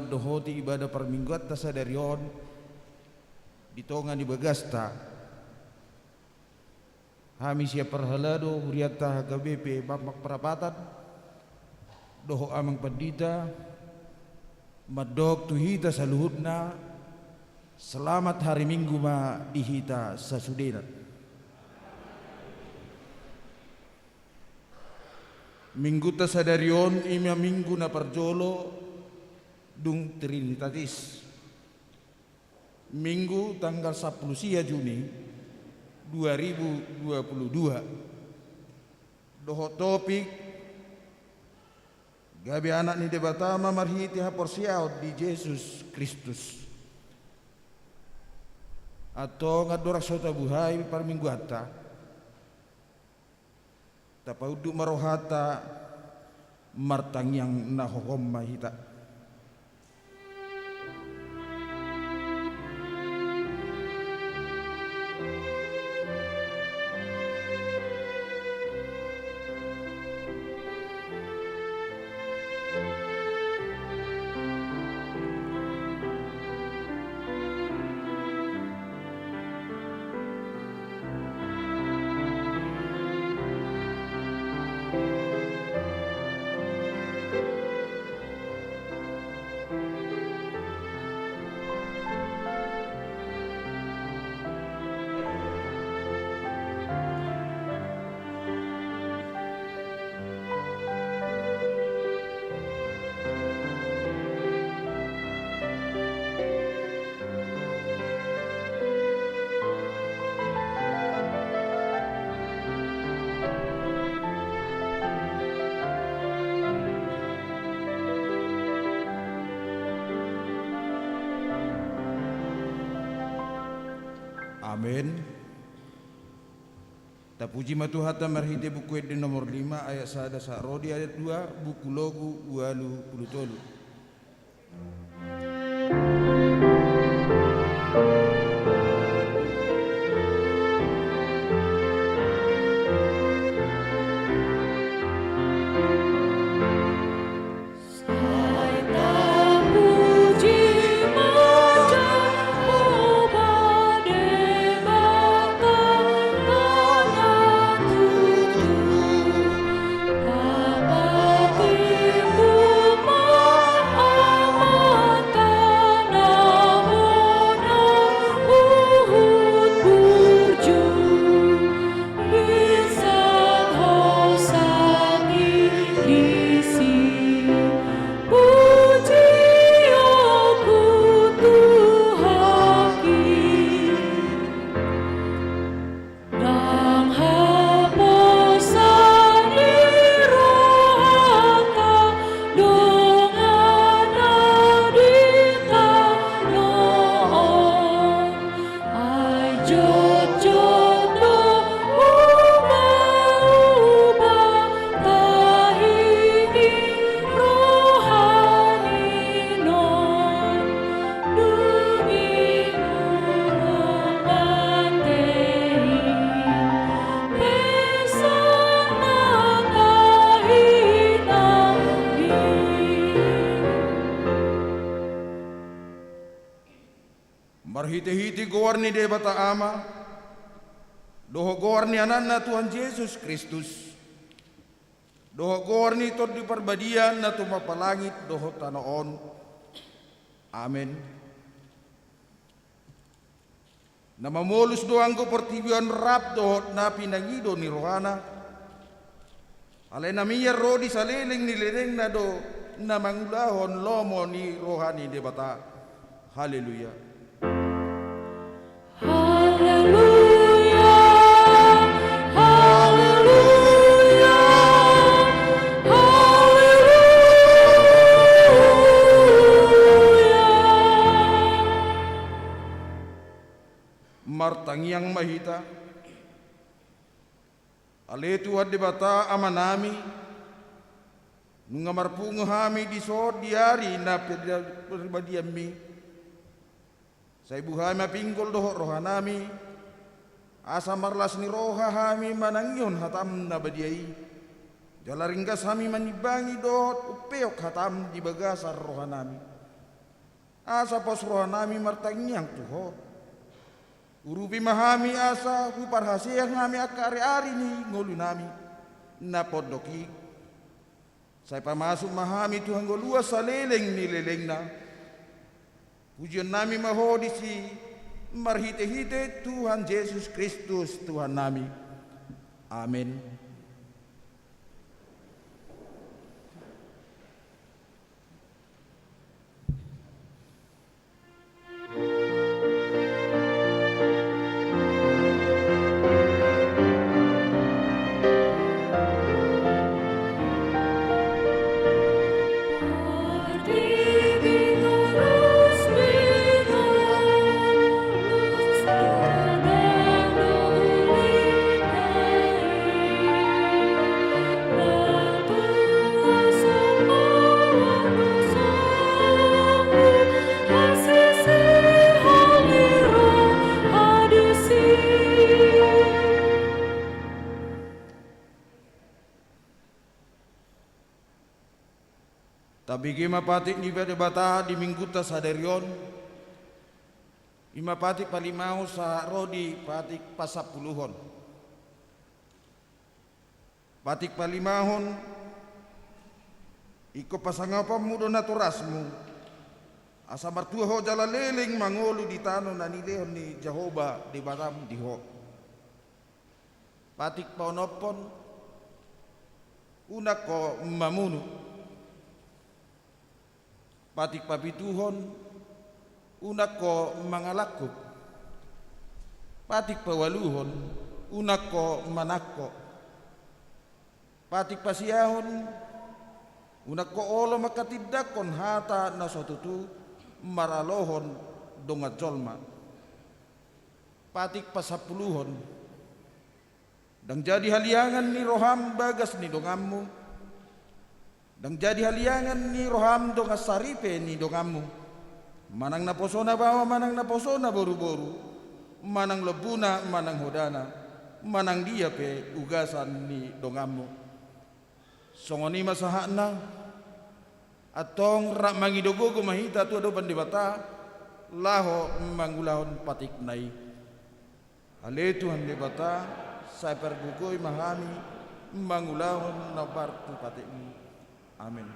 dohoti ibadah permingguan ta sadarion ditonga di bagasta hami siap perhalado huriata HKBP bamak perapatan doho amang pandita madok tuhita saluhutna selamat hari Minggu ma dihita sasudenan minggu ta sadarion ima minggu na parjolo dung Trinitatis minggu tanggal 10 sia Juni 2022 doho topik gabi anak ni debatama marhiti haporsiaut di Yesus Kristus atau ngadorak sota buhay parminggu hatta tapauduk marohata martang yang nahohom mahita Amin. Tapuji matuhata marhite buku di nomor 5 ayat sada sarodi ayat 2 buku logu walu pulutolu. Marhiti-hiti gowarni de bata ama doho gowarni ananna Tuhan Yesus Kristus doho gowarni tot di perbadian na tumapalangit doho tanoon amin na mamulus doang ko pertibian rap doho na pinangido ni rohana alay na miyar rodi sa liling ni liling na do na mangulahon lomo ni rohani de bata haleluya. Martang yang mahita aletu adde bata amanami nunga marpungu hami di sod diari na pribadiammi sai buhai mapinggol doho rohanami asa marlas ni roha hami manangyon hatam na badiai jalaringgas hami manibangi dohot upeok hatam di bagasar rohanami asa pasroha nami martangiang tuho. Urupi mahami asa huparhasiang nami akari-ari ni ngolu nami na podoki. Saya pamasuk mahami Tuhan golua saleleng ni leleng na. Pujian nami mahodisi marhite-hite Tuhan Yesus Kristus Tuhan nami. Amin. Tabigi mapatik ni bata di mingguta saderion. Ima patik palimau sa rodi patik pasapuluhon. Patik palimahon iko pasangapa mudo naturasmu. Asa martua ho jala leleng mangolu di tano na nilehon ni Jehovah di batam diho. Patik paonopon unak ko mamunu. Patik papituhon unak ko mangalakuk. Patik pawaluhon unak ko manakko. Patik pasiyahon unak ko olo makatidakon hata na sotutu maralohon dongat jolma. Patik pasapuluhon dang jadi haliangan ni roham bagas ni dongammu. Dan jadi haliangan ni roham donga saripe ni dongamu. Manang naposona bawa manang naposona boru-boru. Manang lebuna manang hodana. Manang dia pe ugasan ni dongamu. Songoni masahana. Atong rak mangidogogo mahita tu ado pandibata. Laho mangulahon patik nai. Ale Tuhan debata. Saya pergugoi mahami. Mangulahon nabar tu patik ni. Amin.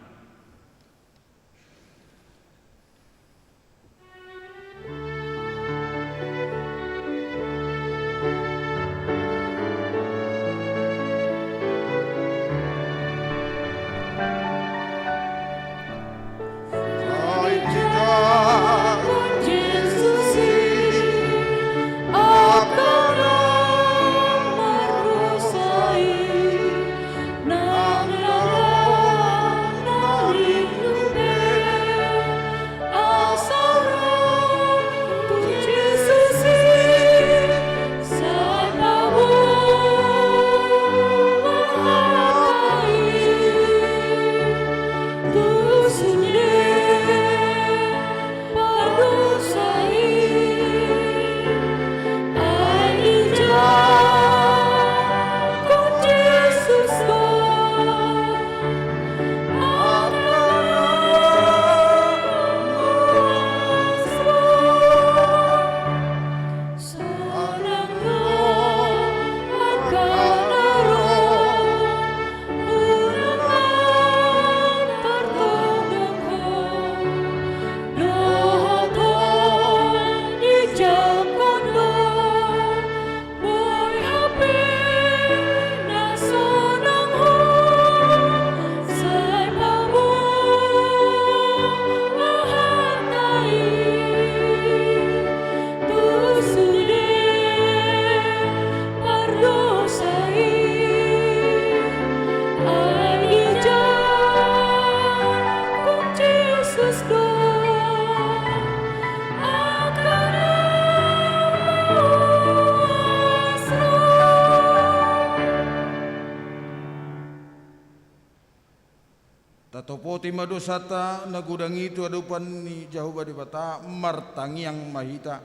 Tatopo tima dosata nagudang itu adupan ni Jehovah di bata martangi yang mahita.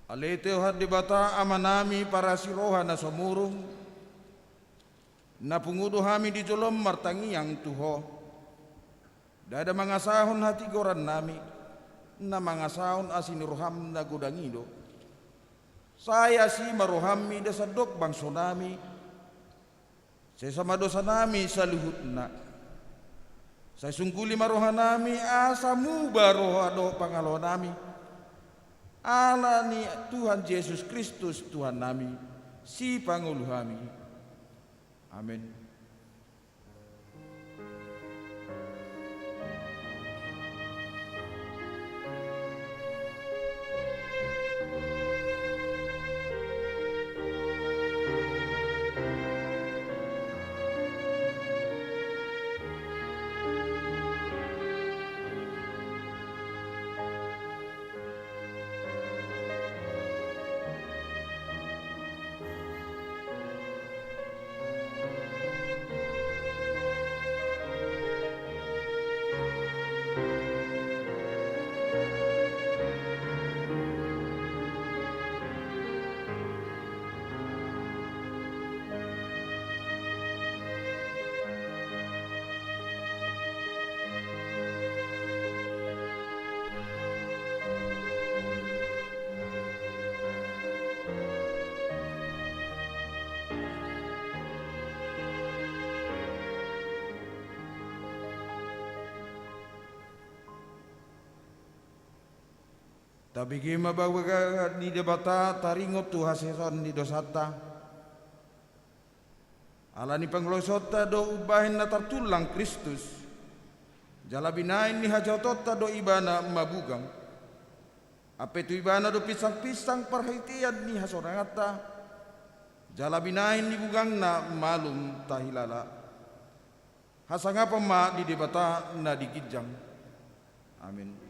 Aleteo had di bata amanami para siroha na somurung na pungudo hami di jolom martangi yang tuho. Dada mangasahon hati goran nami, na mangasahon asin roham na gudangido. Saya si marohami da sadok bangso nami, sesama dosa nami sa luhut na. Saya sungkuli maroha nami asamu baroha do pangalo nami. Ala ni Tuhan Yesus Kristus Tuhan nami, si Pangulo kami. Amin. Tapi kima bawa di debata taringot tu haseson di dosata. Alani panglosota do ubahin na tartulang Kristus. Jalabinain ni hajatota do ibana mabugang. Ape tu ibana do pisang-pisang perhatian ni hasorangata. Jalabinain ni bugang na malum tahilala. Hasangapa ma di debata na dikijang. Amin.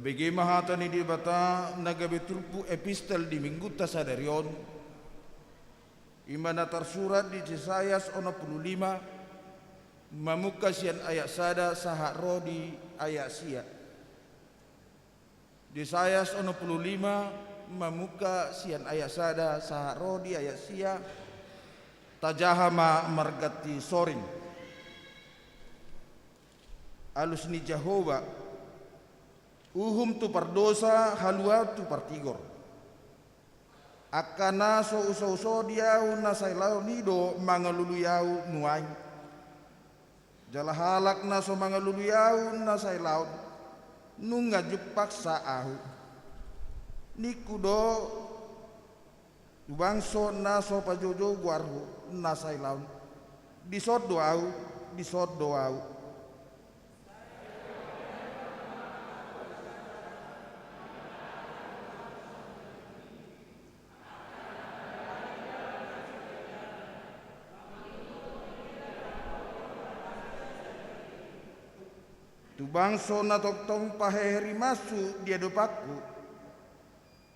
Bagi mahata ni dibata nagabitulpu epistel di mingguta sadarion imana tersurat di Yesayas 65 mamuka sian ayat sada saha rodi ayat sia. Yesayas 65 mamuka sian ayat sada saha rodi ayat sia tajahama margati soring alus ni Jehovah uhum tu pardosa halua tu partigor akana so uso diau na sailau nido mangaluluyau nuai jalahalak na so mangaluluyau na sailau nunga jupak sa ahu nikudo bangso na so pajojo guarhu na sailau disod doau tu bangso na toktong paheri masu dia dopaku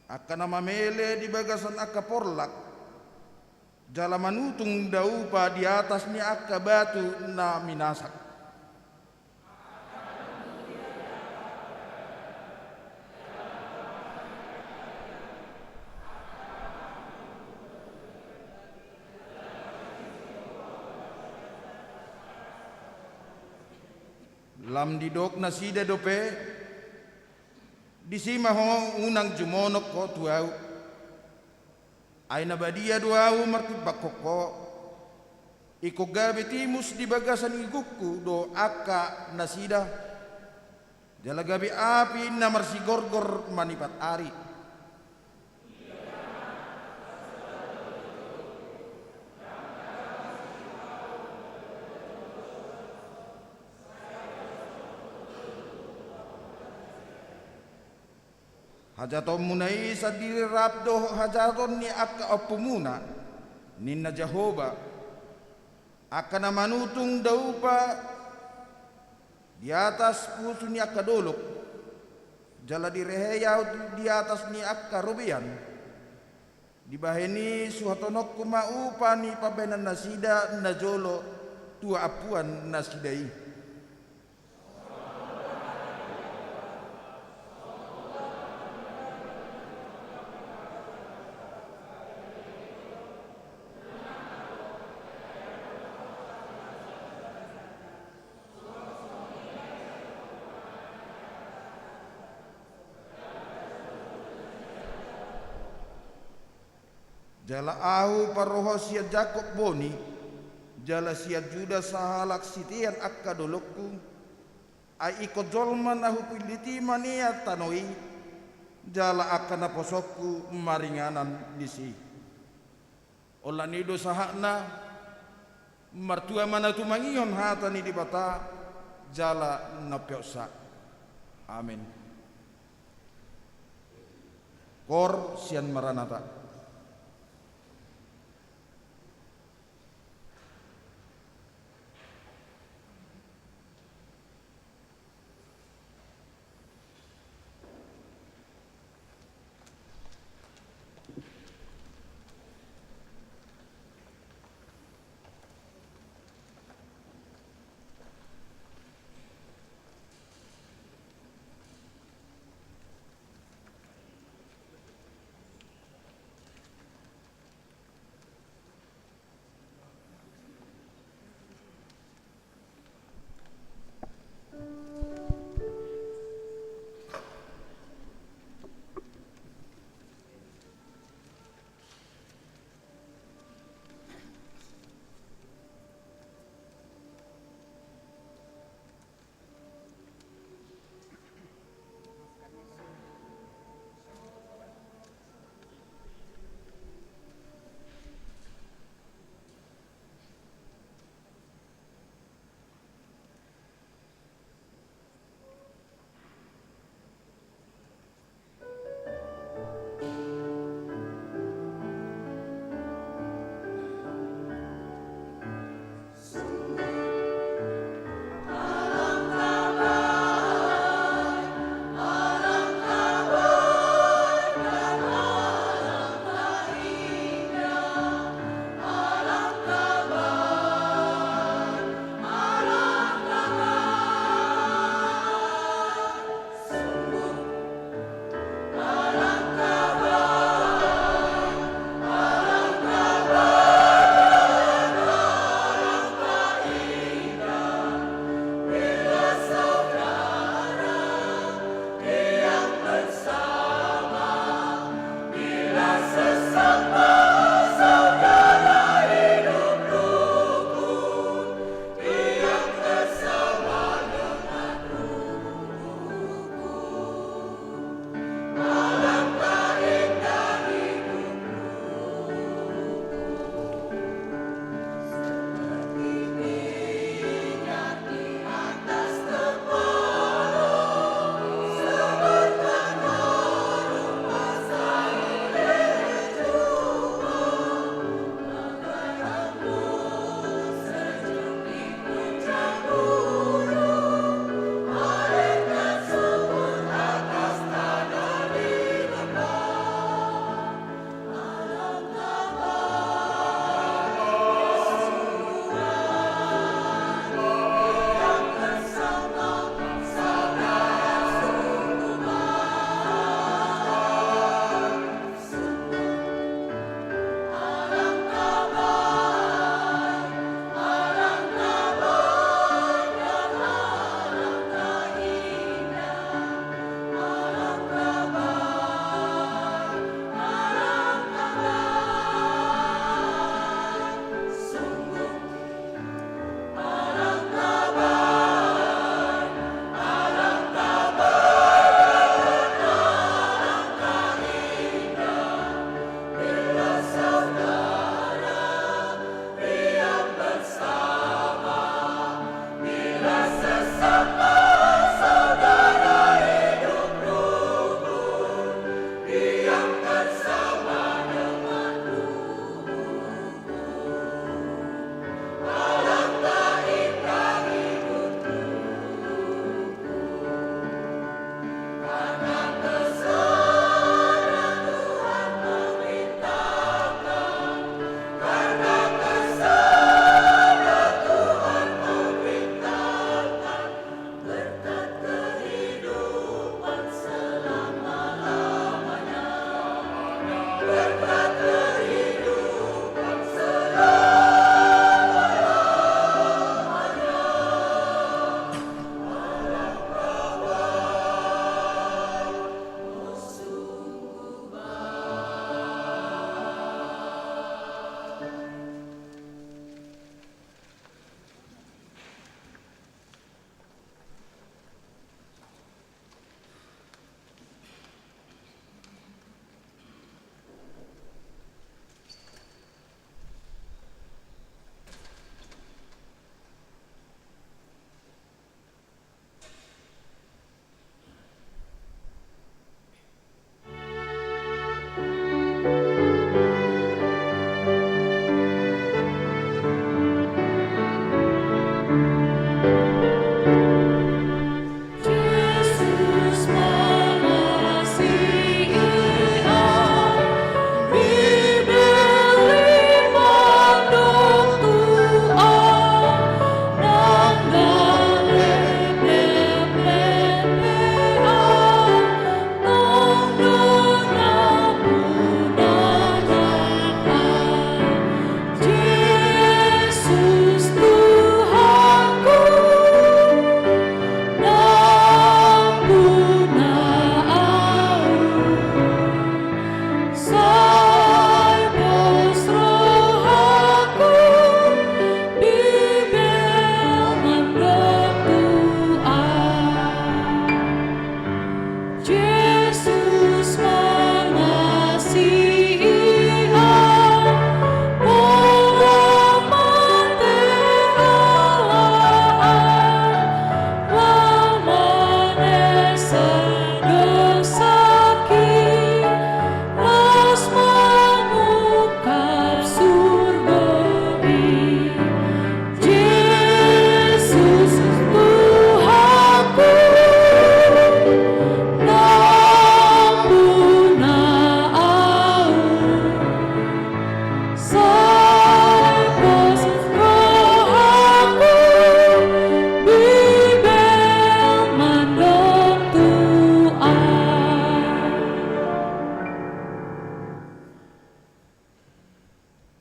akan nama mele di bagasan akaporlak jala manutung daupa di atas ni akka batu na minasak lam didok na sida dope disima ho unang jumonok ko tuau Aina badia duau martibak koko iko gabe timus di bagasan iguku do aka nasida jala gabe api na marsigorgor manipat ari hajaton munai sadiri rabdo hajaton ni akka opumuna ninna Jehovah akan manutung daupa di atas pusu ni akka dolok jala direheya di atas ni akka rubian di baheni suhatonok kumaupa ni pabenan nasida najolo tua apuan nasidai jala ahu paroho sia Jakob boni jala sia Judas sahalak sitian akka dolokku ai iko jolman ahu piliti mania tanoi jala akka naposokku maringanan disi olanido sahakna martua mana tu mangion hatani di bata jala napyosa amin kor sian maranata.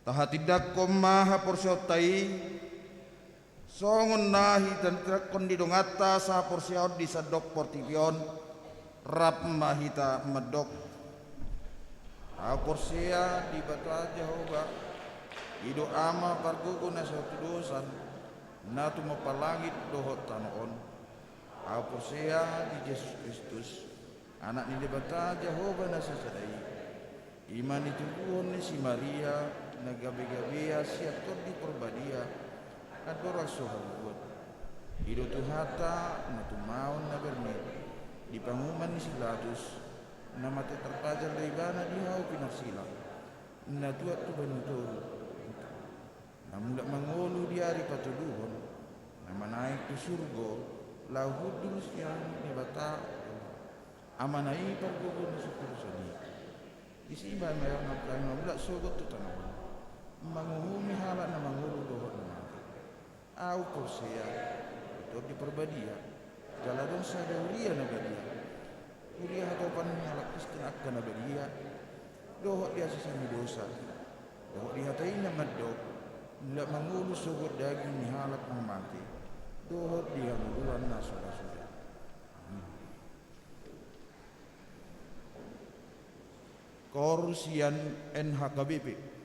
tahatidak ko maha porsiotai songon nahi dan trakon di dongata sa porsiaud di sadok portipion rap mahita medok a porsia di bata Jehovah ido ama pargugo na sa tudusan na tumapalangit dohot tanoon a porsia di Yesus Kristus anak ni bata Jehovah na sasadai iman itubuhon ni si Maria nagabi-gabi siya di perbadia adora sohabuat ido tuhata na tumaon na bernet di panguman ni Silatus na mati terpajar leibana di hau pinarsila na tuat tu banutoro na mula mangolu di hari patuluhon na manaik tu surgo lau hudul siang ni bata amanai pargogo na sukurusani isi iba mayang ngapkan mula sogot tu tanawan manguhumi hala na mangulu dohot na mati au porsia itu di perbadia jaladong sa dauria na badia uria hatopan halak Kristen akka na badia dohot dia sesami dosa dohot dia hatai na madok mula mangulu sogot daging ni halak na mati dohot dia muluan na sudah-sudah Korsian NHKBP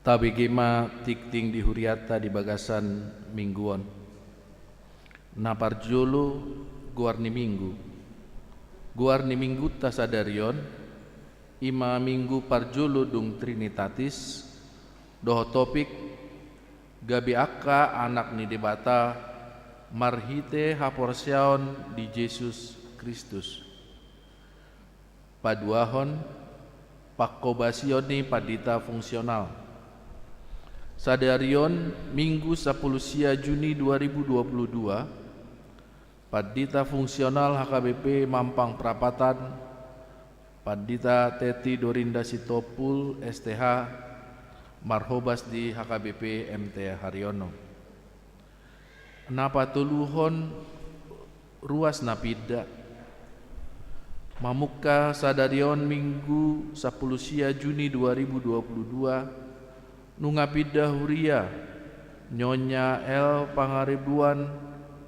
Tabegema tikting di huriata di bagasan mingguon. Na parjolo guarni minggu. Guarni minggu ta sadarion. Ima minggu parjolo dung Trinitatis. Doho topik gabi akka anak ni debata marhite haporsiaon di Yesus Kristus. Paduahon pakobasioni padita fungsional. Sadarion Minggu 10 Juni 2022 Padita fungsional HKBP Mampang Prapatan Padita Teti Dorinda Sitopul STH Marhobas di HKBP MT Haryono. Napa tuluhon ruas napida Mamuka sadarion Minggu 10 Juni 2022 Nungapida huria Nyonya L Pangaribuan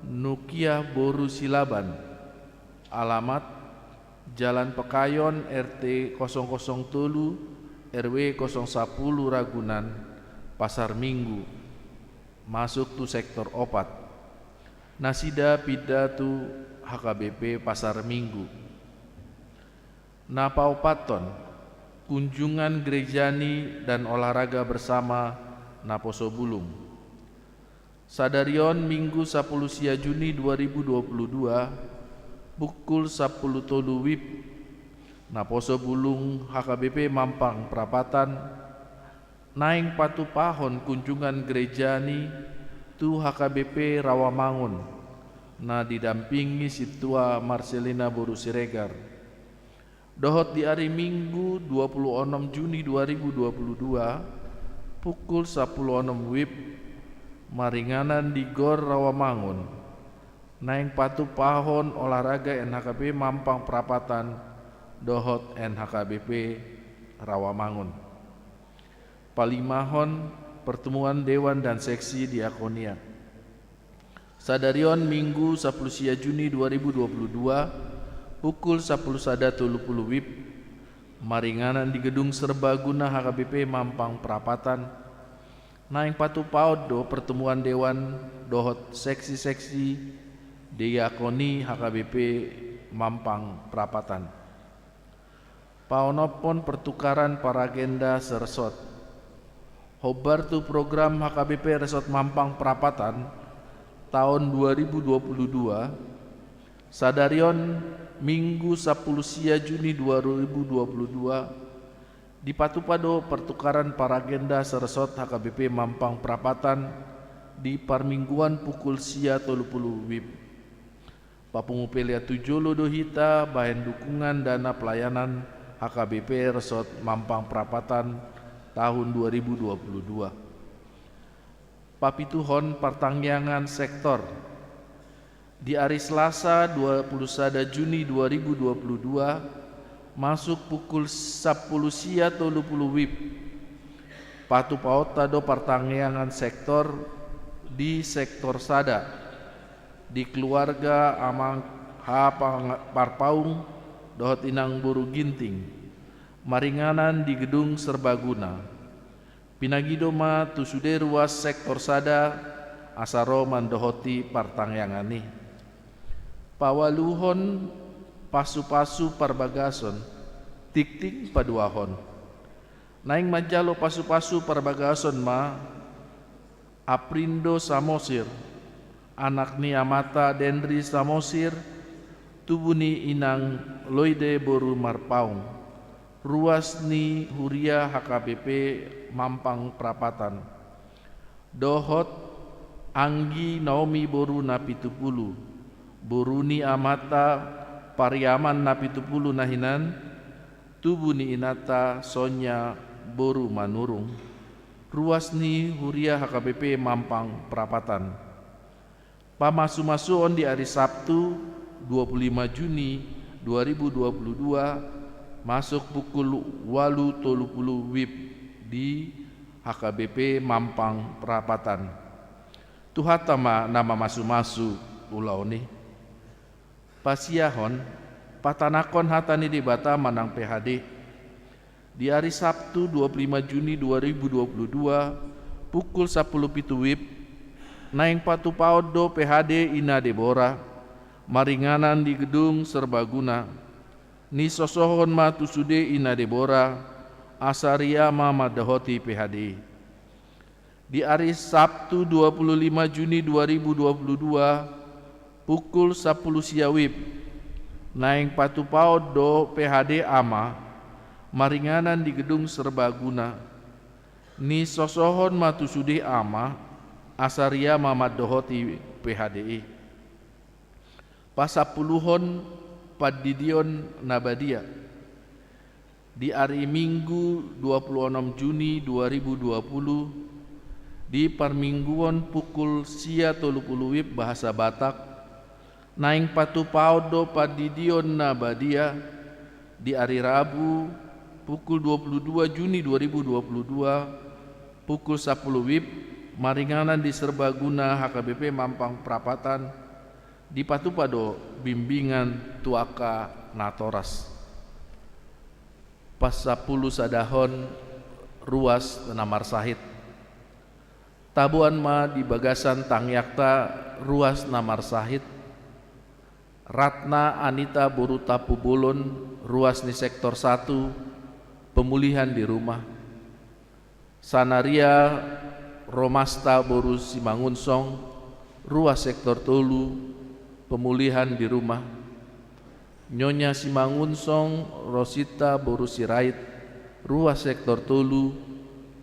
Nukiah Boru Silaban. Alamat Jalan Pekayon RT 007 RW 010 Ragunan Pasar Minggu. Masuk tu sektor opat. Nasida pida tu HKBP Pasar Minggu. Napa opaton kunjungan gerejani dan olahraga bersama Naposo Bulung. Sadarion Minggu 10 Juni 2022 pukul 10 tolu WIB Naposo Bulung HKBP Mampang Prapatan naing patu pahon kunjungan gerejani tu HKBP Rawamangun na didampingi Situa Marcelina Boru Siregar. Dohot di hari Minggu 26 Juni 2022 pukul 10.06 WIB maringanan di Gor Rawamangun naing patu pahon olahraga NHKB Mampang Prapatan Dohot NHKBP Rawamangun. Palimahon pertemuan Dewan dan Seksi Diakonia. Sadarion Minggu 10 Juni 2022 pukul 10.30 WIB maringanan di Gedung Serbaguna HKBP Mampang Prapatan naing patu paud do pertemuan Dewan Dohot Seksi-Seksi Diakoni HKBP Mampang Prapatan. Paonopon pertukaran para agenda seresot. Hobar tu program HKBP Resort Mampang Prapatan tahun 2022 sadarion Minggu 10 Juni 2022 di Patupado pertukaran para agenda seresot HKBP Mampang Prapatan di parmingguan pukul 30 WIB. Papungupelia tujolo dohita bahan dukungan dana pelayanan HKBP Resort Mampang Prapatan tahun 2022. Papituhon pertangyangan sektor di hari Selasa 21 Juni 2022 masuk pukul 10 WIB patu paota do pertangyangan sektor di sektor sada di keluarga Amang Parpaung Dohot Inang Boru Ginting maringanan di Gedung Serbaguna Pinagidoma tusude ruas sektor sada asaro mandohoti partangyangani. Pawaluhon pasu-pasu parbagason tik-tik paduahon naing majalo pasu-pasu parbagason ma Aprindo Samosir anak ni Amata Dendri Samosir tubuni Inang Loide Boru Marpaung ruas ni Huria HKBP Mampang Prapatan Dohot Anggi Naomi Boru Napitupulu Boruni Amata Pariaman Napitupulu Nahinan Tubuni Inata Sonya Boru Manurung ruas ni Huria HKBP Mampang Prapatan. Pamasu-masuon di hari Sabtu 25 Juni 2022 masuk pukul 8.30 WIB di HKBP Mampang Prapatan. Tuhatama nama masu-masu ulau ni pasiahon patanakon hatani di bata manang PHD Di hari Sabtu 25 Juni 2022 pukul 10 WIB naing patu paudo PHD Ina Deborah maringanan di gedung serbaguna ni sosohon matu sude Ina Deborah asaria mama dahoti PHD. Di hari Sabtu 25 Juni 2022 pukul 10 WIB naing patu paudo PHD ama maringanan di gedung serbaguna ni sosohon matu sudi ama asaria mamad dohoti PHDI pasapuluhon padidion nabadia di hari Minggu 26 Juni 2020 di parmingguan pukul sia 30 WIB bahasa Batak naing patu paudo padidion nabadia di hari Rabu pukul 22 Juni 2022 pukul 10 WIB maringanan di serbaguna HKBP Mampang Prapatan di Patupado bimbingan tuaka natoras pas 10 sadahon ruas Namar Sahid tabuan ma di bagasan tangyakta ruas Namar Sahid Ratna Anita Boruta Pubulun ruas di sektor 1 pemulihan di rumah. Sanaria Romasta Boru Simangunsong ruas sektor Tolu pemulihan di rumah. Nyonya Simangunsong Rosita Boru Sirait ruas sektor Tolu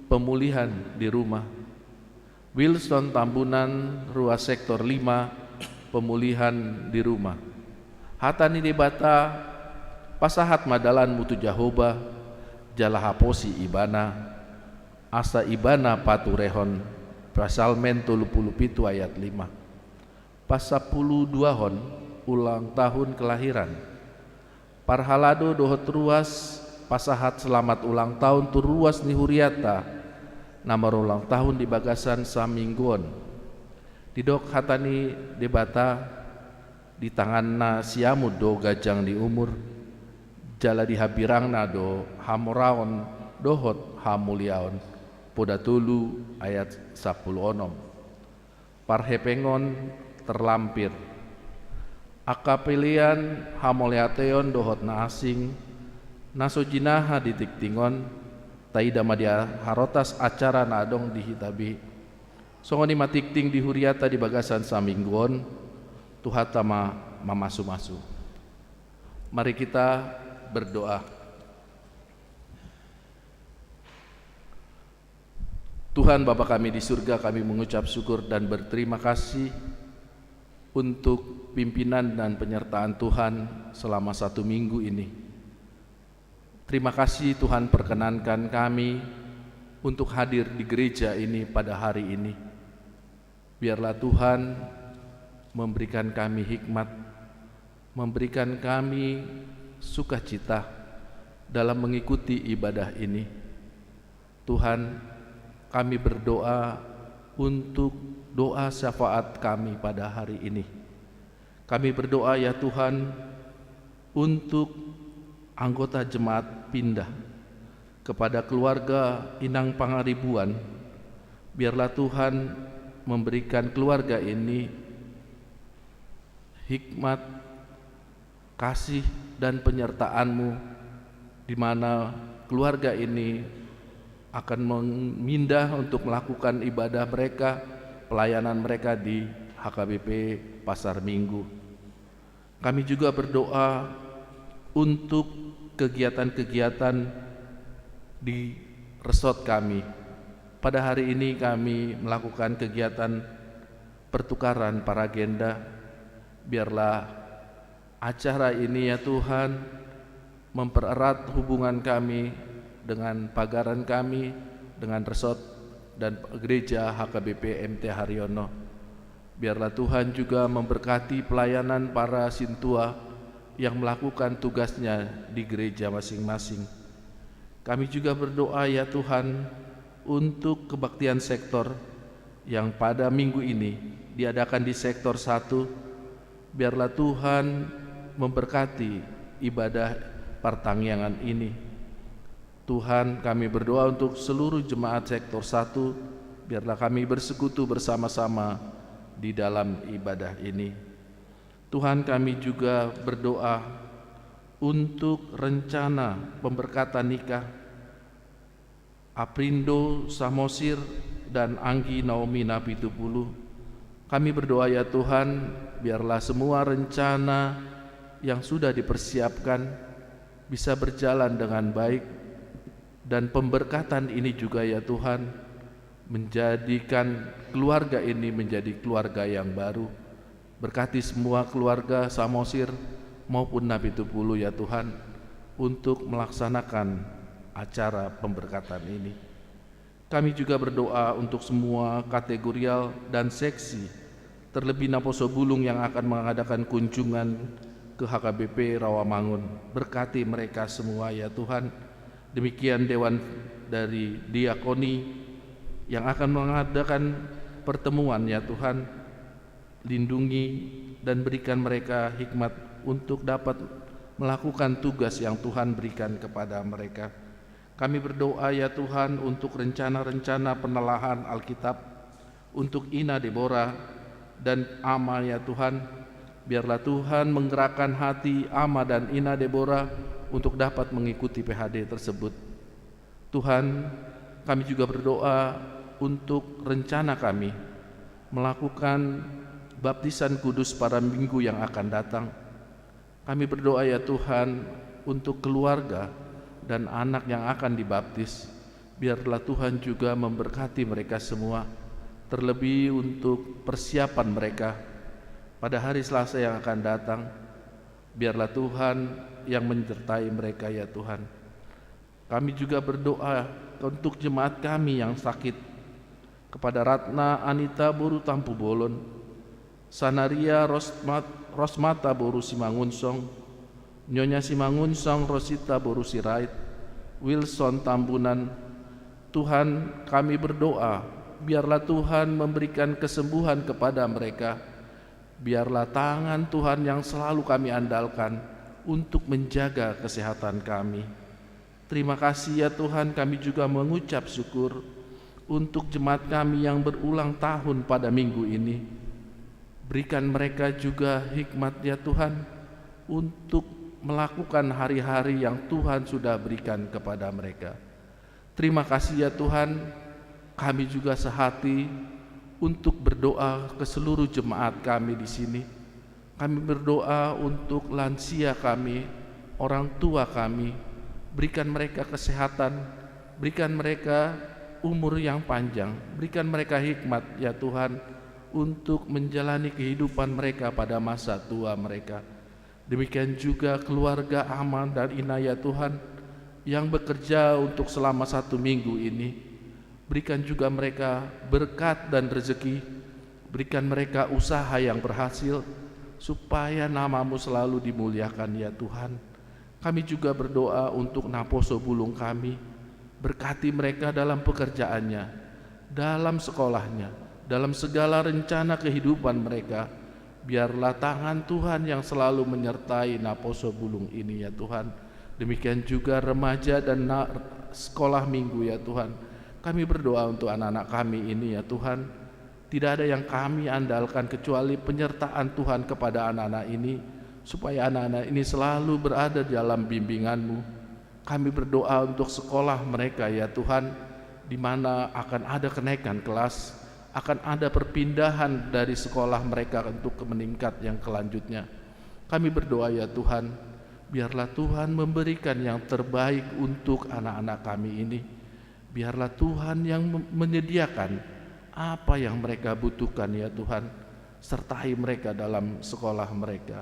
pemulihan di rumah. Wilson Tambunan ruas sektor 5 pemulihan di rumah. Hatani Debata Pasahat Madalan Mutu Jahoba Jalahaposi Ibana Asa Ibana Paturehon pasal men 37 ayat 5 pasapuluh 2 hon ulang tahun kelahiran Parhalado dohot ruas pasahat selamat ulang tahun tu ruas ni Huriata nomor ulang tahun di bagasan samingguan didok hatani Debata di tanganna siamud do gajang di umur jala di habirangna do hamoraon dohot hamuliaon poda tulu ayat 10 onom parhepengon terlampir akapelian hamuliateon dohot na asing nasojinaha ditiktingon taida madia harotas acara na adong dihitabi songoni matikting di Huriata di bagasan samingguon tuhata mamasu-masu. Mari kita berdoa. Tuhan Bapa kami di surga, kami mengucap syukur dan berterima kasih untuk pimpinan dan penyertaan Tuhan selama 1 minggu ini. Terima kasih Tuhan perkenankan kami untuk hadir di gereja ini pada hari ini. Biarlah Tuhan memberikan kami hikmat, memberikan kami sukacita dalam mengikuti ibadah ini. Tuhan, kami berdoa untuk doa syafaat kami pada hari ini. Kami berdoa ya Tuhan untuk anggota jemaat pindah kepada keluarga Inang Pangaribuan. Biarlah Tuhan memberikan keluarga ini hikmat, kasih dan penyertaan-Mu, di mana keluarga ini akan memindah untuk melakukan ibadah mereka, pelayanan mereka di HKBP Pasar Minggu. Kami juga berdoa untuk kegiatan-kegiatan di resort kami. Pada hari ini kami melakukan kegiatan pertukaran para agenda. Biarlah acara ini ya Tuhan mempererat hubungan kami dengan pagaran kami, dengan resort dan gereja HKBP MT Haryono. Biarlah Tuhan juga memberkati pelayanan para sintua yang melakukan tugasnya di gereja masing-masing. Kami juga berdoa ya Tuhan untuk kebaktian sektor yang pada minggu ini diadakan di sektor 1. Biarlah Tuhan memberkati ibadah pertangyangan ini. Tuhan, kami berdoa untuk seluruh jemaat sektor 1, biarlah kami bersekutu bersama-sama di dalam ibadah ini. Tuhan, kami juga berdoa untuk rencana pemberkatan nikah Aprindo Samosir dan Anggi Naomi Napitupulu. Kami berdoa ya Tuhan, biarlah semua rencana yang sudah dipersiapkan bisa berjalan dengan baik, dan pemberkatan ini juga ya Tuhan menjadikan keluarga ini menjadi keluarga yang baru. Berkati semua keluarga Samosir maupun Napitupulu ya Tuhan untuk melaksanakan acara pemberkatan ini. Kami juga berdoa untuk semua kategorial dan seksi, terlebih Naposo Bulung yang akan mengadakan kunjungan ke HKBP Rawamangun. Berkati mereka semua ya Tuhan. Demikian Dewan dari Diakoni yang akan mengadakan pertemuan ya Tuhan, lindungi dan berikan mereka hikmat untuk dapat melakukan tugas yang Tuhan berikan kepada mereka. Kami berdoa ya Tuhan untuk rencana-rencana penelahan Alkitab untuk Ina Deborah dan Ama ya Tuhan. Biarlah Tuhan menggerakkan hati Ama dan Ina Deborah untuk dapat mengikuti PHD tersebut. Tuhan, kami juga berdoa untuk rencana kami melakukan baptisan kudus pada minggu yang akan datang. Kami berdoa ya Tuhan untuk keluarga dan anak yang akan dibaptis. Biarlah Tuhan juga memberkati mereka semua, terlebih untuk persiapan mereka pada hari Selasa yang akan datang. Biarlah Tuhan yang menyertai mereka ya Tuhan. Kami juga berdoa untuk jemaat kami yang sakit, kepada Ratna Anita Boru Tampu Bolon, Sanaria Rosmata Boru Simangunsong, Nyonya Simangunsong Rosita Boru Sirait, Wilson Tambunan. Tuhan, kami berdoa biarlah Tuhan memberikan kesembuhan kepada mereka. Biarlah tangan Tuhan yang selalu kami andalkan untuk menjaga kesehatan kami. Terima kasih ya Tuhan, kami juga mengucap syukur untuk jemaat kami yang berulang tahun pada minggu ini. Berikan mereka juga hikmat ya Tuhan untuk melakukan hari-hari yang Tuhan sudah berikan kepada mereka. Terima kasih ya Tuhan, kami juga sehati untuk berdoa ke seluruh jemaat kami di sini. Kami berdoa untuk lansia kami, orang tua kami. Berikan mereka kesehatan, berikan mereka umur yang panjang, berikan mereka hikmat ya Tuhan untuk menjalani kehidupan mereka pada masa tua mereka. Demikian juga keluarga Aman dan Ina ya Tuhan yang bekerja untuk selama 1 minggu ini. Berikan juga mereka berkat dan rezeki, berikan mereka usaha yang berhasil, supaya nama-Mu selalu dimuliakan ya Tuhan. Kami juga berdoa untuk Naposo Bulung kami, berkati mereka dalam pekerjaannya, dalam sekolahnya, dalam segala rencana kehidupan mereka. Biarlah tangan Tuhan yang selalu menyertai Naposo Bulung ini ya Tuhan. Demikian juga remaja dan sekolah minggu ya Tuhan. Kami berdoa untuk anak-anak kami ini ya Tuhan. Tidak ada yang kami andalkan kecuali penyertaan Tuhan kepada anak-anak ini, supaya anak-anak ini selalu berada dalam bimbingan-Mu. Kami berdoa untuk sekolah mereka ya Tuhan, di mana akan ada kenaikan kelas, akan ada perpindahan dari sekolah mereka untuk ke meningkat yang kelanjutnya. Kami berdoa ya Tuhan, biarlah Tuhan memberikan yang terbaik untuk anak-anak kami ini. Biarlah Tuhan yang menyediakan apa yang mereka butuhkan ya Tuhan, sertai mereka dalam sekolah mereka.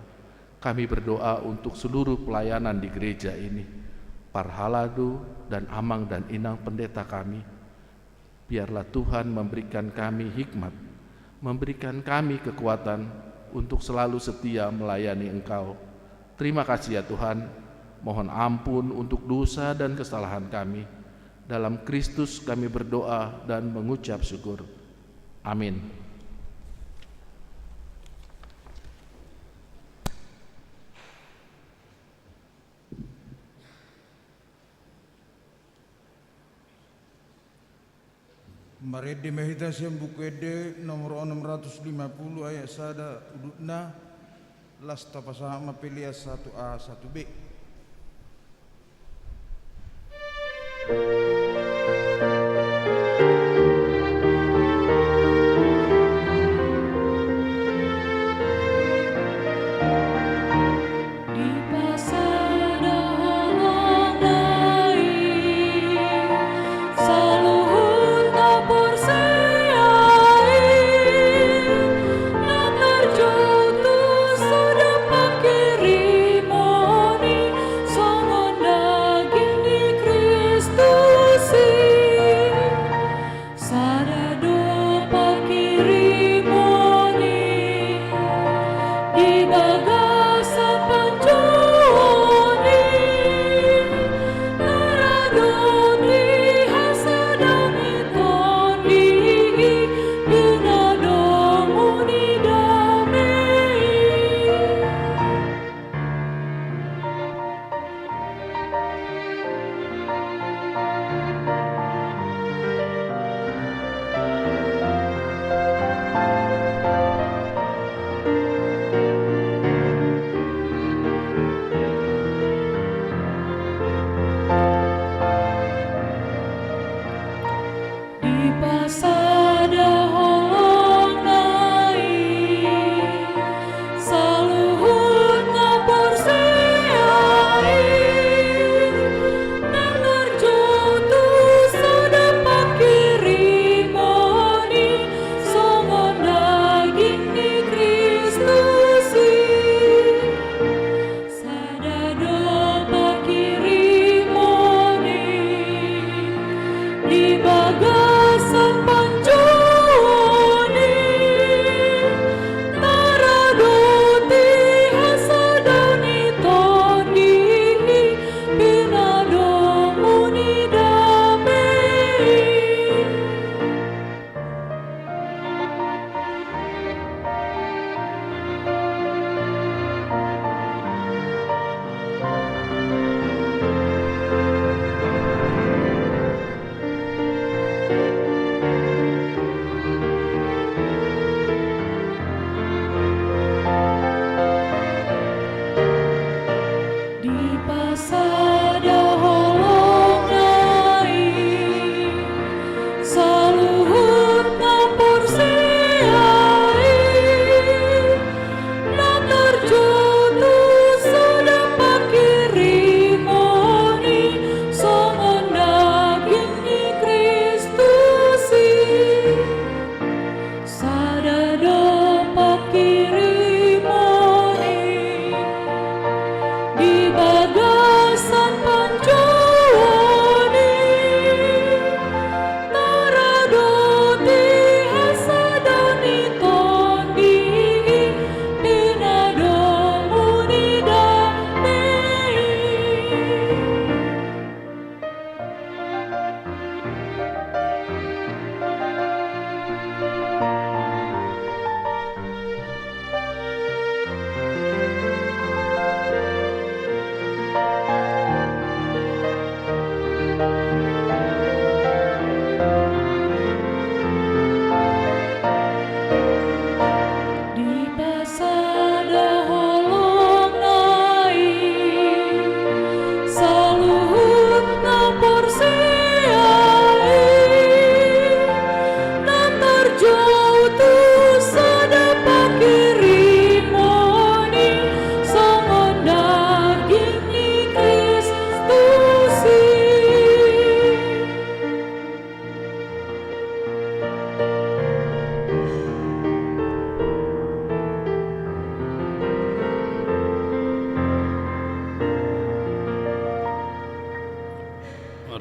Kami berdoa untuk seluruh pelayanan di gereja ini, Parhaladu dan Amang dan Inang pendeta kami. Biarlah Tuhan memberikan kami hikmat, memberikan kami kekuatan untuk selalu setia melayani Engkau. Terima kasih ya Tuhan, mohon ampun untuk dosa dan kesalahan kami. Dalam Kristus kami berdoa dan mengucap syukur. Amin. Marede mehita buku ede nomor 650 ayat sada udutna lasta pasama pelia 1A 1B.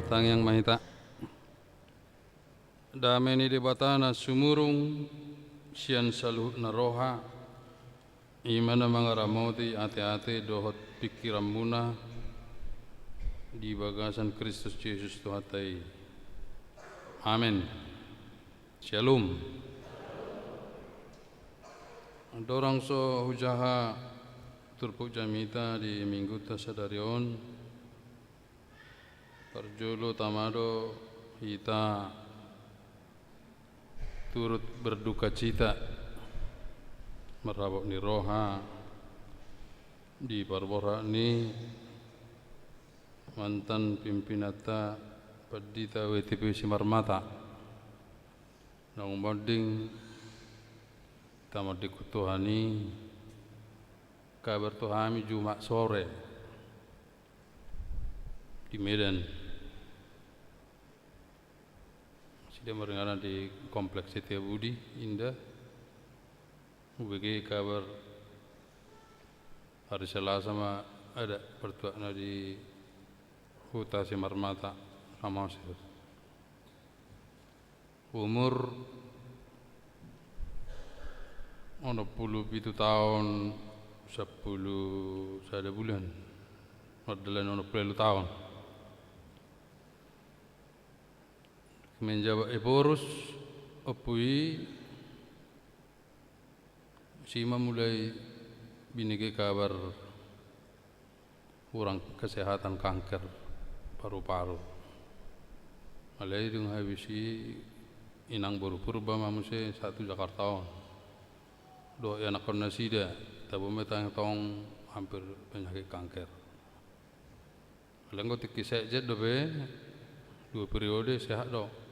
Martang yang mahita dameni di batana sumurung sian saluh naroha imana mangaramoti ate-ate dohot pikiran muna di bagasan Kristus Yesus Tuhatai. Amin. Shalom. Dorang so hujaha turpuk jamita di minggu tasadarion Parjolo tamado hita turut berduka cita merabok ni roha di Barbora ni mantan pimpinata Padita WTP Simarmata nang moding tamad dikutuhani kabar tuhami Jumat sore di Medan. Dia merengana di Kompleks Setia Budi Indah. UBG kabar hari Selasa sama ada pertuakna di Huta Simarmata Ramasir. Umur 67 tahun 10 sada bulan. Modelan 10 tahun. Menjawab Eporus opui Sima mulai binigi kabar kurang kesehatan kanker paru-paru. Malai dung habisi inang baru purba mamuse 1 Jakarta. Do anak nasida tabu metang tong hampir penyakit kanker. Lengko tikisek jet dobe 2 periode sehat do.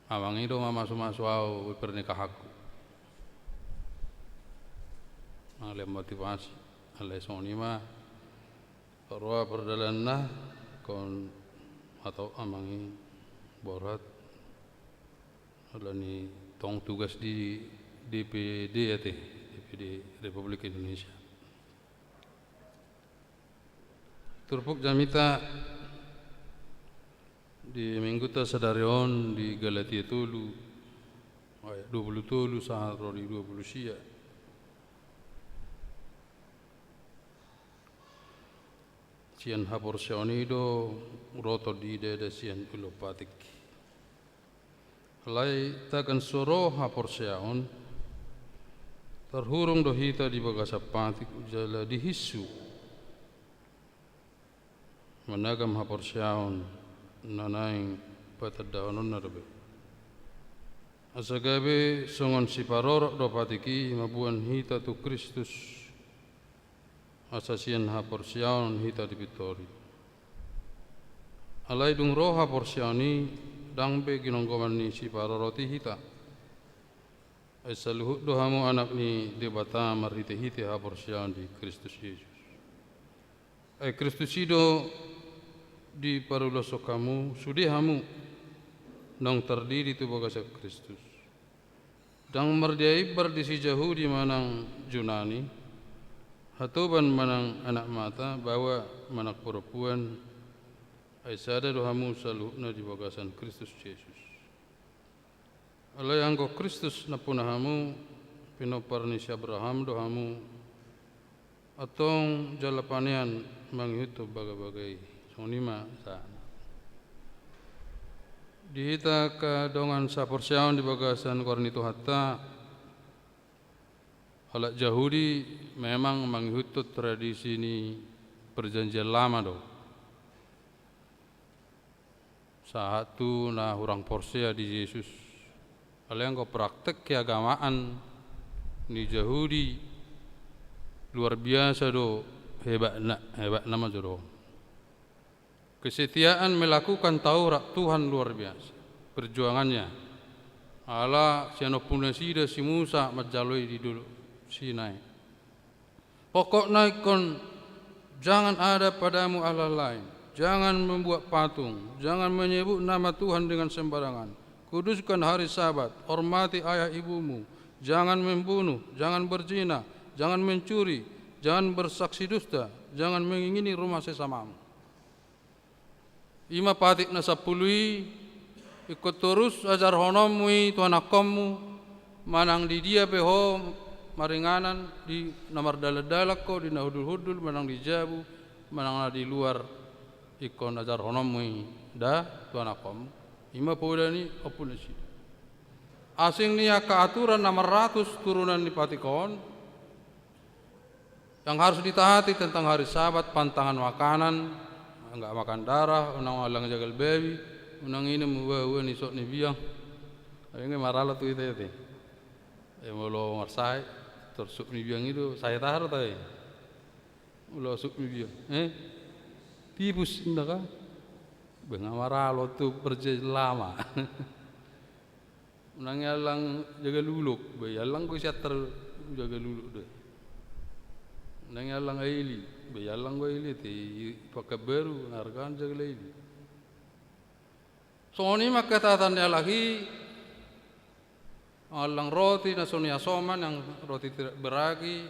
Awang itu masuk au pernikahan aku. Ale motivasi, ale sonima, perwa perdalanna kon atau amangi borat, alani tong tugas di DPD ya teh, DPD Republik Indonesia. Turpuk Jamita di minggu sadarion di Galatia Tulu 20 Tulu sahat rodi 20 sia sian hapor sionido roto di deda sian ulopatik lai takan soro hapor siaon terhurung dohita di bagasapatik jala dihisu menagam hapor siaon nanaing patadaonon narbe asagabe songon si parorok do patiki mabuan hita tu Kristus asasian ha porsiaon hita di Pitori alai dung roha porsiani dangbe ginonggoman ni si paroroti hita esaluhut dohamu anak ni debata marite hite ha porsian di Kristus Yesus Kristus ido di paruloso kamu sudihamu nang terdiri tu bagasa Kristus dang merdiai berdisi jauh di manang Junani hatuban manang anak mata bawa manak perempuan aisada dohamu salukna di bagasan Kristus Yesus alai anggo Kristus napunahamu pinoparnis Abraham dohamu atong jalapanian manghitu bagai-bagai sonima sana dihita ka dongan saporsiaon di bagasan kornitu hatta halak Yahudi memang menghutut tradisi ini perjanjian lama do satu na hurang porsia di Yesus kalian kau praktek keagamaan ni Yahudi luar biasa do hebat nama do kesetiaan melakukan Taurat Tuhan luar biasa perjuangannya ala sianopuna sida si Musa majaloi di dulu Sinai pokoknya ikon jangan ada padamu Allah lain jangan membuat patung jangan menyebut nama Tuhan dengan sembarangan kuduskan hari Sabat hormati ayah ibumu jangan membunuh jangan berzina jangan mencuri jangan bersaksi dusta jangan mengingini rumah sesamamu ima patik na sapului ikut terus ajar honomui tuan akommu manang di dia peho maringanan di namar daladalak ko di nahudul-hudul manang di jabu manang di luar ikon ajar honomui da tuan akommu ima podani opunasi asing niya keaturan namar ratus turunan di patikon yang harus ditaati tentang hari Sabat pantangan makanan enggak makan darah, unang alang jagal baby, unang ini membawa nisok ni biang, Ayo nggak marah lah tuh itu. Mau lo marsai tersuk ni biang itu saya taruh tadi. Lo suk ni biang. Pibus indah kan? Bengamara lo tu berjalan lama. Menangalang jaga luluk, bayalang ko siya jaga luluk deh. Menangalang aili, bayalang ko aili ti pakai baru narkan jaga aili. Soni makatatan dia lagi alang roti nasonia soman yang roti tidak beragi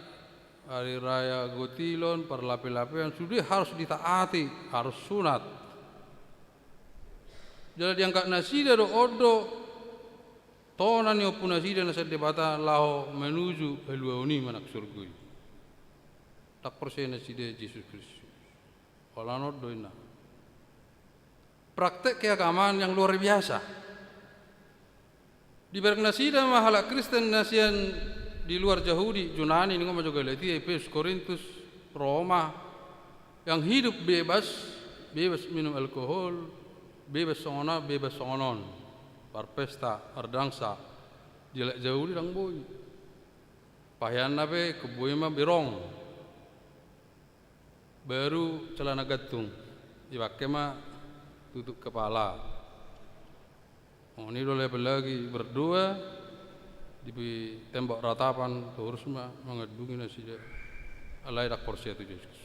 hari raya gotilon perlapi-lapian sudah harus ditaati, harus sunat. Jadi diangkat nasi dari odo tonan yo pun nasi dan nasi debata lao menuju eluauni manak surga. Tak persen nasi de Yesus Kristus. Kalau odo ina. Praktek keagamaan yang luar biasa. Di berk nasi dan mahala Kristen nasian di luar Yahudi, Yunani, ini ngomong juga Galatia, Efesus, Korintus, Roma, yang hidup bebas minum alkohol, bebas songona, bebas songonon, berpesta, berdangsa, jelek jauh di dang boy, pahian nabe keboy mah berong, baru celana gantung, dipakai mah tutup kepala. Oh ini boleh lagi berdua di tembok ratapan terus mah mengedungi nasi dia, alai dak porsi itu Yesus.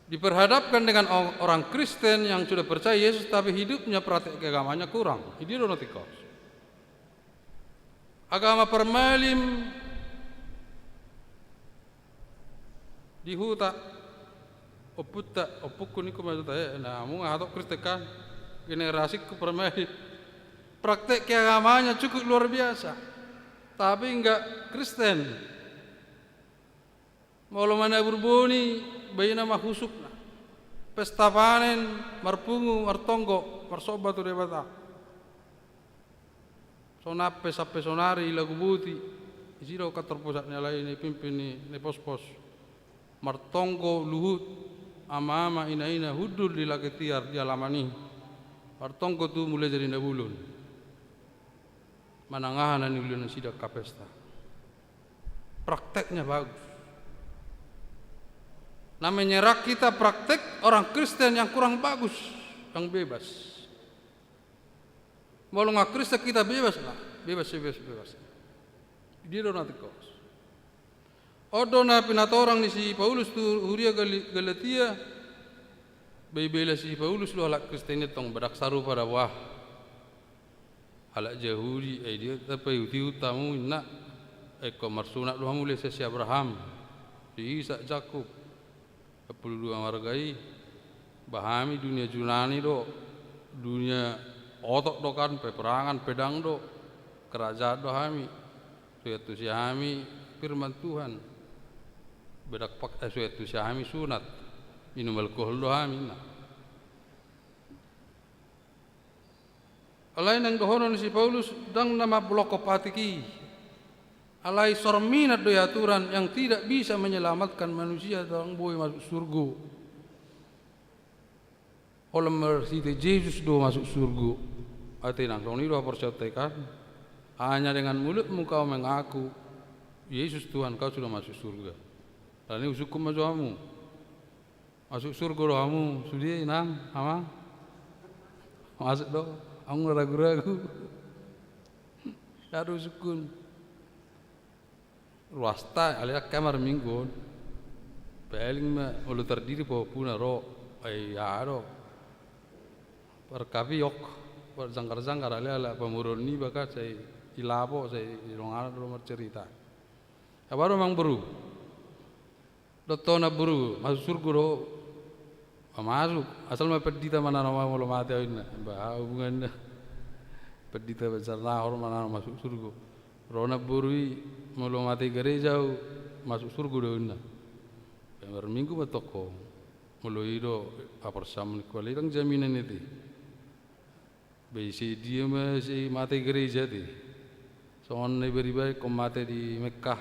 Diperhadapkan dengan orang Kristen yang sudah percaya Yesus tapi hidupnya praktek agamanya kurang. Ini donotikos. Agama permalim dihuta oputta opukun iku maksud saya. Nah, mun hatok Kristen kan generasi ku permalim. Praktek agamanya cukup luar biasa. Tapi enggak Kristen. Mau mana berbuni bayi nama husukna. Pesta panen, marpungu, martonggo, marsoba tu debata. Sonape sape sonari lagu buti. Isiro kator pusatnya lain ni pimpin ni pos-pos. Martonggo luhut ama-ama ina-ina hudul di laketiar di alamani. Martonggo tu mulai dari nabulun. Manangahan ni ulun sidak kapesta. Prakteknya bagus. Namanya rak kita praktek orang Kristen yang kurang bagus, yang bebas. Mau nggak Kristen kita bebas lah, bebas. Dia nanti kos. Odona pinata orang ni si Paulus tu huria Galatia, bela si Paulus lu halak Kristen itu tong bedak saru pada wah. Halak Yahudi, dia tapi Yahudi utamu nak, marsunat lu hamule si Abraham, si Ishak Jakub. 42 margai bahami dunia Yunani do dunia otok do kan peperangan pedang do kerajaan do hami suatu siami firman Tuhan bedak pak suatu siami sunat minum alkohol do hami na alain yang dohonon si Paulus dang nama bloko patiki alai sorminat do aturan yang tidak bisa menyelamatkan manusia dalam boy masuk surga. Oleh mercy Yesus do masuk surga. Atenang soni do percatakan hanya dengan mulutmu kau mengaku Yesus Tuhan kau sudah masuk surga. Dan ini hukum majuamu. Masuk surga do kamu sudah nang ama masuk do aku ragu-ragu. Harus sukun. Ruasta alias kamar minggu paling mah ulu terdiri bahwa puna ro aro perkapi yok perzangkar-zangkar alias pemurun ni bakat saya ilapo saya ilongan rumah cerita baru mang beru dotona beru masuk surga ro masuk asal mah pedita mana nama mau mati awinna bah hubungan pedita besar nahor mana masuk surga rona burui mulu mati gereja masuk surga doina. Yang minggu batoko mulu ido aparsam kualitas jaminan itu. Besi dia masih mati gereja ti. Soalnya beribadah kau mati di Mekah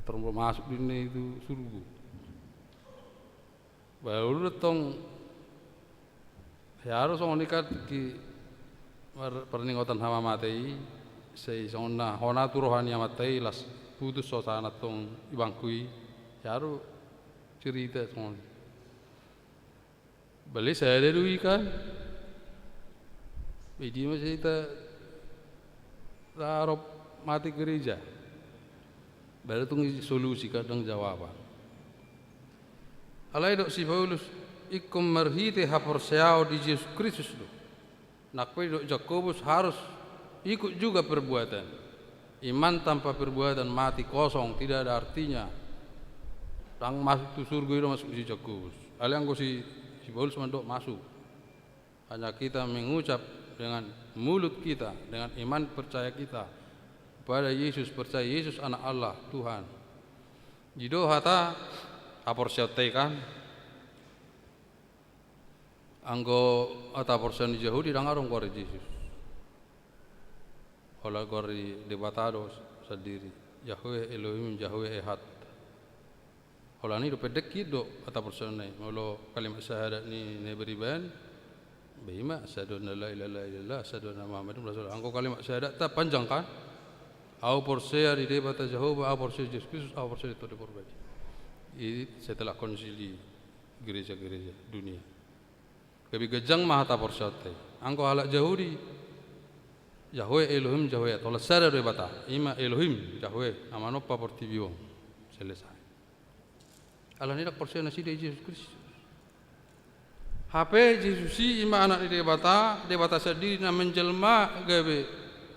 terus masuk dunia itu surga. Baru datang ya harus orang dekat ki perningotan hama matei sei sona hona tu rohani matei las putus sosana tong ibangkui yaru cerita semua balik saya ada kan biji masih kita taruh mati gereja baru tunggu solusi kadang jawaban alai dok si Paulus ikum merhite haporseau di Yesus Kristus do nakwe dok Jakobus harus ikut juga perbuatan iman tanpa perbuatan mati kosong tidak ada artinya tang masuk tu surga itu masuk si Jakobus alai anggo si Paulus mandok masuk hanya kita mengucap dengan mulut kita dengan iman percaya kita kepada Yesus percaya Yesus anak Allah Tuhan jido hata aporsiate kan anggo ata porsian Yahudi dangarong kore Yesus ola kore debatado sendiri Yahweh Elohim Yahweh Ehad ola ni do pedek kido ata porsian nei molo kalimat syahadat ni beriban bima asyhadu an la ilaha illallah asyhadu anna muhammadar rasulullah anggo kalimat syahadat ta panjang kan au porsia di debata Jehovah au porsia Yesus Kristus au porsia itu diperbagi ini setelah konsili gereja-gereja dunia lebih gejang mah ta porsia te anggo halak Yahudi Yahweh Elohim Yahweh tola sada debata ima Elohim Yahweh amano pa portibio selesai ala ni dak porsia nasi de Yesus Kristus HP Yesusi ima anak di debata sendiri na menjelma gawe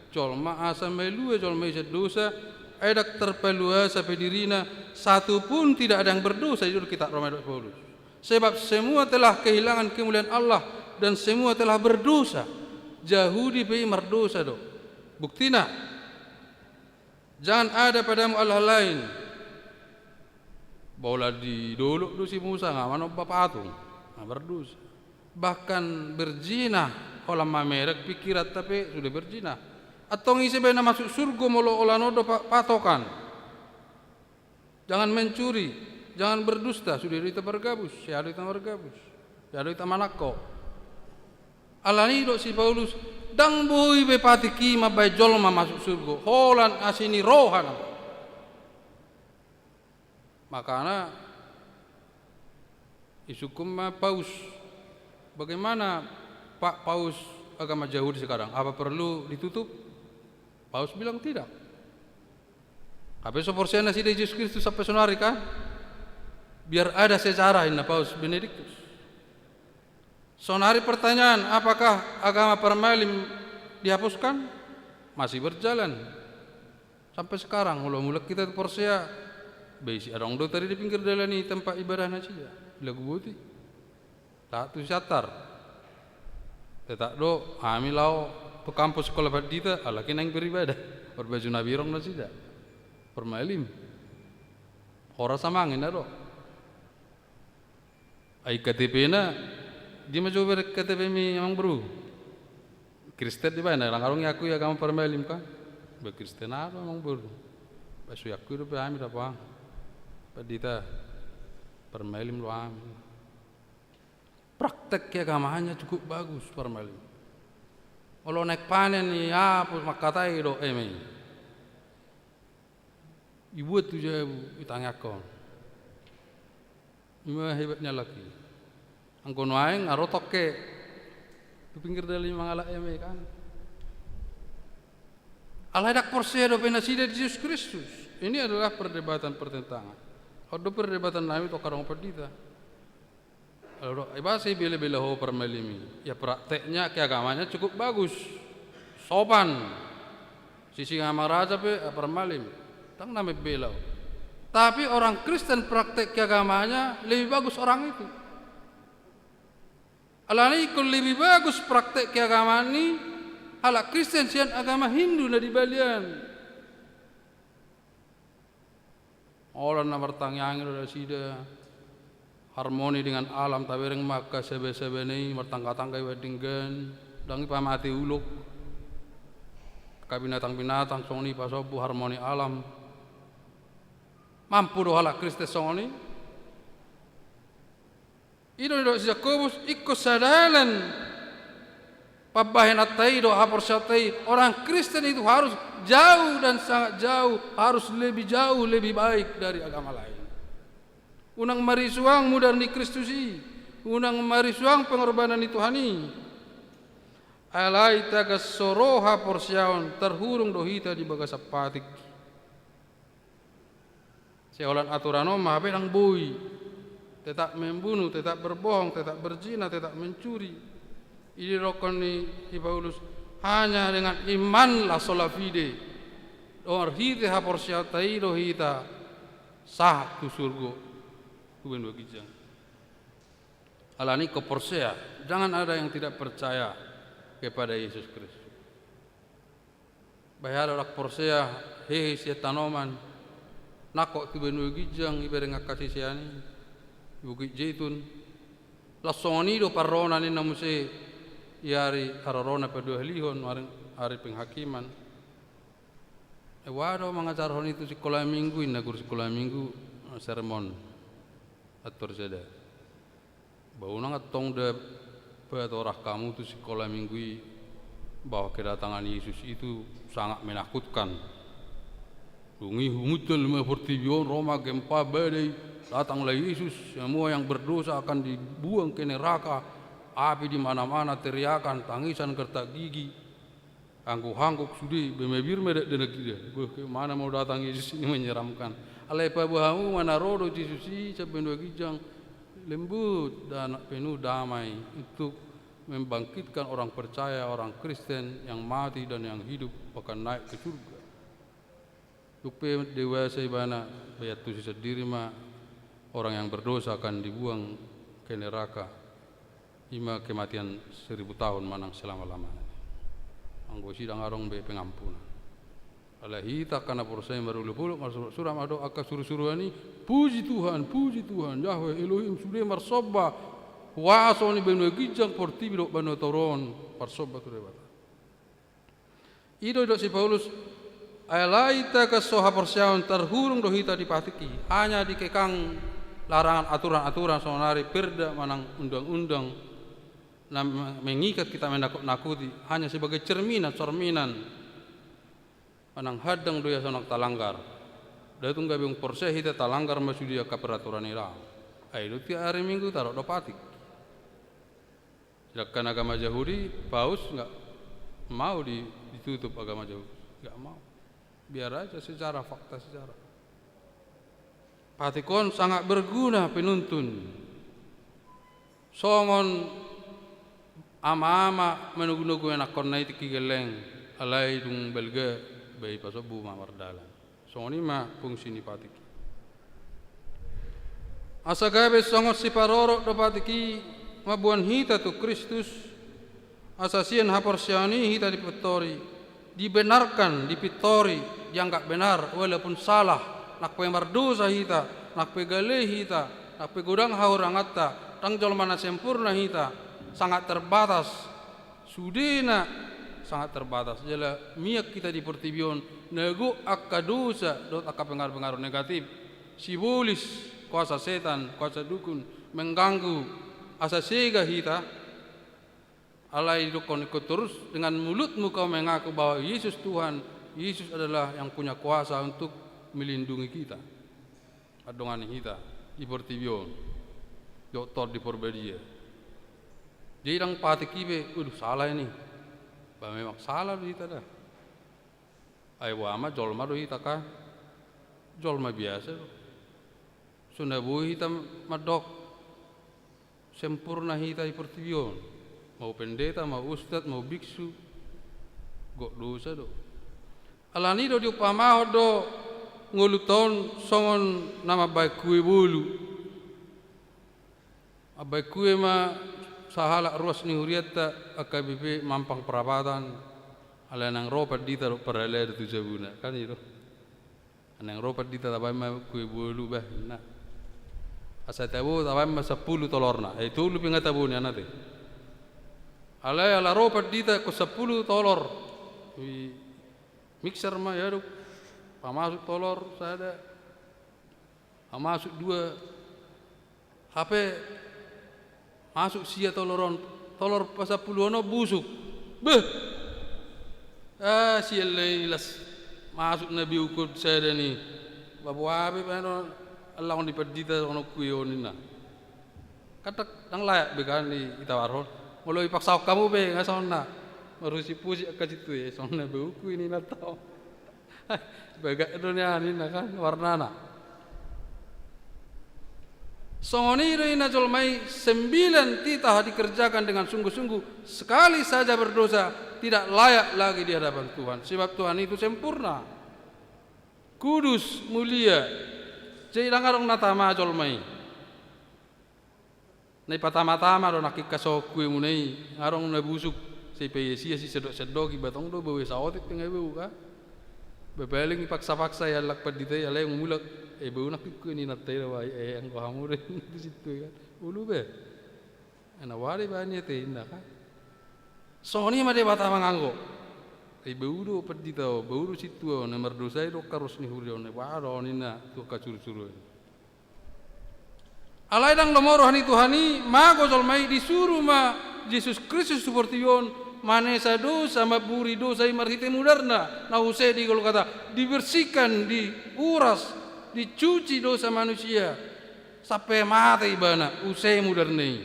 colma asa melue colma dosa edak terpelua sampai dirina satu pun tidak ada yang berdosa jujur kita Romawi Paulus sebab semua telah kehilangan kemuliaan Allah dan semua telah berdosa Yahudi pe berdosa do buktina jangan ada padamu Allah lain bola di dulu si Musa ngamano bapak atung berdosa bahkan berzina olah mamerek pikiran tapi sudah berzina atau ngisi bena masuk surga molo olanodo patokan jangan mencuri jangan berdusta sudah kita bergabus ya kita bergabus ya kita manako alani do si Paulus dang boy be patiki ma bay jolma masuk surga holan asini rohan makana isukum ma paus bagaimana Pak Paus agama Yahudi sekarang apa perlu ditutup Paus bilang tidak apa soporsiana si Yesus Kristus sampai sonari kan biar ada sejarah inna Paus Benediktus sonari pertanyaan apakah agama permalim dihapuskan masih berjalan sampai sekarang mula-mula kita porsia besi adong do tadi di pinggir jalan ini tempat ibadah nasi ya lagu buti tak tu syatar tak do kami lau tu kampus sekolah badita ala kena yang beribadah berbaju nabi rong nasi dah permalim orang samangin ado ai KTP na di maju ber KTP mi memang bro Kristen di mana orang karung aku ya kamu permalim kan be Kristen apa memang bro basu aku do pe ami apa badita permalim lo ami praktek keagamaannya cukup bagus permalim. Kalau naik panen ni apa makatai do emi. Ibu tu je ditanya kau. Ini hebatnya lagi. Angko noaeng arotok ke di pinggir dari mangala emi kan. Allah dak porsi do penasida di Yesus Kristus. Ini adalah perdebatan pertentangan. Ada perdebatan lain to karong pedita. Kalau ibas bela-bela ho permelimi, ya prakteknya keagamanya cukup bagus, sopan, sisi ngama raja pe permalim, tang nama bela. Tapi orang Kristen praktek keagamanya lebih bagus orang itu. Alani kalau lebih bagus praktek keagamaan ini, ala Kristen sian agama Hindu na di balian. Orang na bertanggang ada sida. Harmoni dengan alam tawereng maka sebe-sebe ni mertangga-tangga wedinggen dangi pamati uluk kabinatang-binatang songni pasobu harmoni alam mampu do halak Kristus songni ido Jakobus ikut sadalan Pabahen atai do hapor syatai. Orang Kristen itu harus jauh dan sangat jauh, harus lebih jauh, lebih baik dari agama lain. Unang marisuang mudar ni Kristusi, unang marisuang pengorbanan itu hani. Alai taga soroha porsiaon terhurung dohita di bagasa patik. Seolan aturan oma benang bui, tetap membunuh, tetap berbohong, tetap berzina, tetap mencuri. Ini rokon ni Paulus hanya dengan iman la sola fide. Or hite ha porsiatai dohita sah tu surgo. Tuben bagijang. Alani koporsea, jangan ada yang tidak percaya kepada Yesus Kristus. Bayar orang porsea, hehe sia tanoman, nakok tu benu gijang ibere ngakasi siani, bukit jaitun, lasoni do parrona ni namuse yari harorona pedua lihon hari penghakiman. Wado mengajar hon itu sekolah minggu, guru sekolah minggu sermon atur sada. Bau nang atong de petorah kamu tu sekolah minggu bahwa kedatangan Yesus itu sangat menakutkan. Bungi humutul mefortibion Roma gempa badai datanglah Yesus, semua yang berdosa akan dibuang ke neraka, api di mana-mana, teriakan, tangisan, gertak gigi, hangguk-hangguk sudi bemebir medak denak dia. Mana mau datang Yesus ini menyeramkan. Alai pabahamu mana rodo Yesus ini sepenuh gijang lembut dan penuh damai untuk membangkitkan orang percaya, orang Kristen yang mati dan yang hidup akan naik ke surga. Tupe dewasa ibana bayat tu sisa diri ma orang yang berdosa akan dibuang ke neraka. Ima kematian 1000 tahun manang selama-lamanya. Anggo sidang arong be pengampunan. Alahita kana persaya marulu-pulu suram ado aka suru-suruani puji Tuhan Yahweh Elohim sudah marsobba waso ni benu gijang portibi do banu toron parsobba tu rebata. Ido si Paulus alaita ka soha persyaun terhurung dohita dipatiki hanya dikekang larangan aturan-aturan sonari perda manang undang-undang mengikat kita menakut-nakuti hanya sebagai cerminan manang hadang doya sonak talanggar. Datung gabung porse hita talanggar masuk dia ke peraturan ira. Aido ti hari Minggu taruh dopatik. Sedangkan agama Yahudi, Paus enggak mau ditutup agama Yahudi, enggak mau. Biar aja sejarah, fakta sejarah. Patikon sangat berguna penuntun. Songon ama-ama menunggu-nunggu enak kona itu kigeleng alai dung belga bayi pasobu mamardalan. Songoni ma fungsi ni patiki. Asagabe songot si paroro do patiki mabuan hita tu Kristus asasian haporsiani hita dipetori dibenarkan dipitori dianggap benar walaupun salah nak pemardosa hita nak pegale hita nak pegodang haurangata tang jolmana sempurna hita sangat terbatas sudena sangat terbatas. Jala miak kita di pertibion nego akadosa dot akka pengaruh-pengaruh negatif simbolis kuasa setan, kuasa dukun mengganggu asa sega hita alai dukun ikut terus dengan mulutmu kau mengaku bahwa Yesus Tuhan, Yesus adalah yang punya kuasa untuk melindungi kita adongan kita di pertibion doktor di porbedia dia yang pati kibe salah ini bah memang salah kita dah. Ayo ama jolma do kita kan, jolma biasa. Sunda bui kita madok sempurna kita di pertibion. Mau pendeta, mau ustad, mau biksu, gok dosa do. Alani do diupama do nguluton songon nama baik kue bulu. Abai kue ma sahala ruas ni huriata AKBP Mampang Perapatan ala nang ropat dita ro paralel tu jabuna kan itu nang ropat dita tabai ma kue bolu bah na asa tabu tabai ma 10 tolorna itu lu pinga tabu ni anate ala ropat dita ko 10 tolor mixer ma ya pamasuk tolor sada masuk 2 HP masuk sia tolor pas 10 busuk Beh, sialas masuk Nabi ukut saya ni. Babu abe pano Allah on diperdita ono kuionina. Katak nang layak bekan di itawaron. Mulai paksa kamu be ngasona. Marusi puji akajitu ya sona be uku ini natau. Baga dunia ni kan warnana. Songoni ina jolmai 9 titah dikerjakan dengan sungguh-sungguh, sekali saja berdosa tidak layak lagi di hadapan Tuhan, sebab Tuhan itu sempurna, kudus, mulia. Jadi ngarong natama jolmai nai patama-tama do nakik kasokui munai ngarong na busuk sepe sia si sedok-sedok ibatong do bawe saotik tengai bau ka bebeling ipaksa-paksa ya lak padite ya leng mulak bau nakik ni natai wa ang kamu di situ kan ulu be ana wari bani te inda ka soni ma de bata manganggo bau do padita bau do situ na merdosa do karus ni hurion ne waro ni na tu kacuru-curu alai dang lomoroh ni Tuhani ma gozol mai disuruh ma Yesus Kristus seperti yon manesa dosa maburi dosa marhite mudarna na usai di kalau kata dibersihkan diuras dicuci dosa manusia sampai mati bana usai mudarnai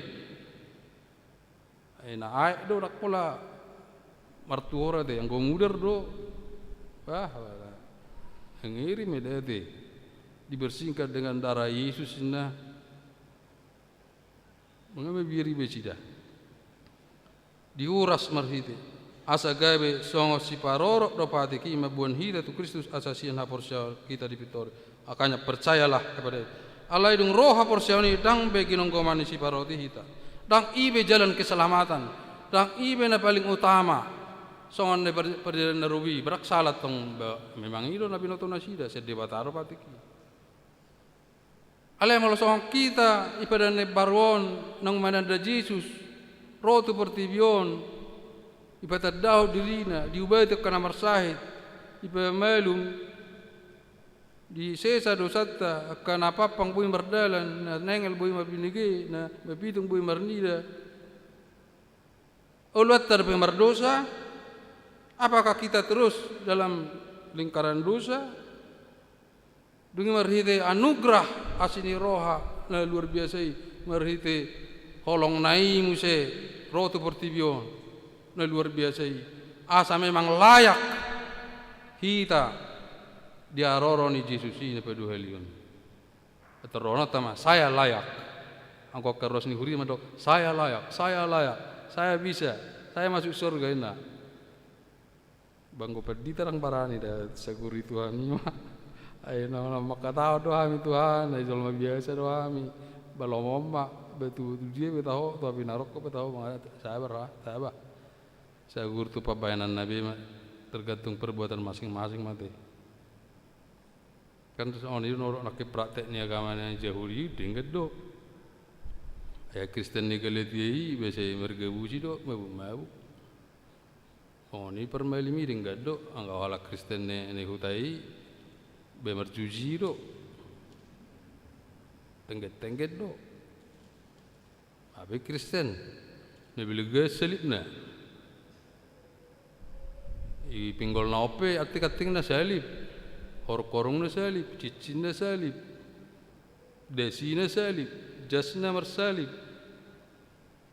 na ai do dak pola martuora de yang go mudar do ngiri medete dibersihkan dengan darah Yesus na mengambil biri becida diuras marhite asa gabe songo si paroro do pati ki mabuan hida tu Kristus asasian haporsya kita di pitori akanya percayalah kepada Allah idung roh haporsya ni dang bagi nongkomani si paroti hita dang ibe jalan keselamatan dang ibe na paling utama songon ne perjalanan narubi berak salat tong memang itu nabi noto nasida sedebataro pati ki alai malosong kita ibadah ne baron nang mananda Yesus rotu pertibion ibadah Daud dirina diubah itu kana marsahid ibadah malum di sesa dosata akan apa-apa bui merdalan na nengel bui mabinige na babitung bui marnida ulat terpe mardosa apakah kita terus dalam lingkaran dosa dengan merhite anugerah asini roha na luar biasa merhite holong nai muse rotu pertibion na luar biasa asa memang layak kita diaroro ni Yesus ini pedu helion terona tama saya layak angko keros ni huri mado saya layak saya bisa saya masuk surga ina banggo perdi terang parani da seguri Tuhan ni ayo nama makatao doa mi Tuhan ayo jolma biasa doa mi balomoma betu dia betaho tapi narok ko betaho mangat sabar saya gur tu pabayanan Nabi tergantung perbuatan masing-masing mate kan terus on itu norok nak praktek ni agama ni Yahudi denget do ya Kristen ni galetiai biasa mereka buji do mabu on ini permalimi denget do angga wala Kristen ni hutai bemerjuji do tengget do abe Kristen nebilega salib na i pinggol na ope atik-atik na salib korong na salib cicin na salib desi na salib jas na marsalib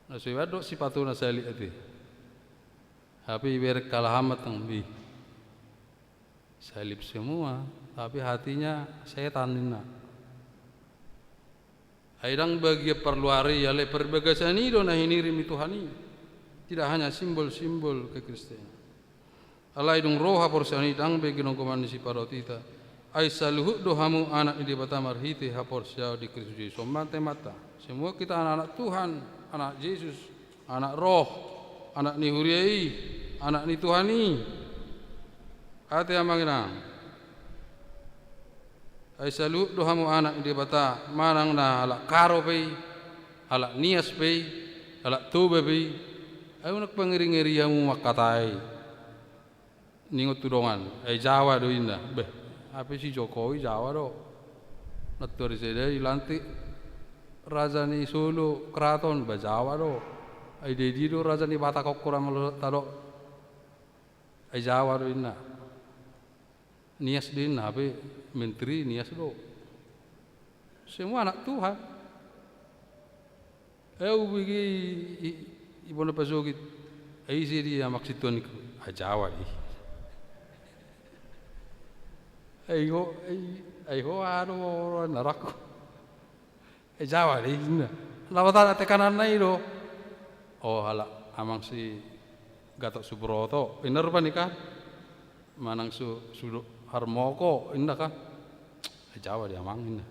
na suwado sipatu na salib ati tapi iber kalahamat ang bi salib semua tapi hatinya setan nina aidang bagi perluari yale perbagasan itu nah ini rimi Tuhani tidak hanya simbol-simbol kekristenan Allah idung roha porsani dang bagi nongkoman si parotita ai saluhu dohamu anak di bata marhite haporsya di Kristus Yesus mate mata semua kita anak-anak Tuhan anak Yesus anak roh anak ni huriai anak ni Tuhani ate amangina ai salu dohamu anak di bata manang na ala karo pe ala nias pe ala tobe pe ai unak pangiri-ngiri yamu makatai ningot tudongan ai Jawa do inda beh apa si Jokowi Jawa do natur sede dilantik raja ni Solo keraton ba Jawa do ai dedi do raja ni Batakok kurang tado Jawa do inna. Nias din habe menteri nias do. Semua anak Tuhan. Bagi ibu napa sogit. Sih dia maksud Tuhan ku Jawa di. Ayo aro naraku. Jawa di inna. Lawatan tekanan nai do. Oh hala amang si Gatot Subroto, bener pa nikah? Manang sudu Harmoko, indah kan? Jawa dia amang indah.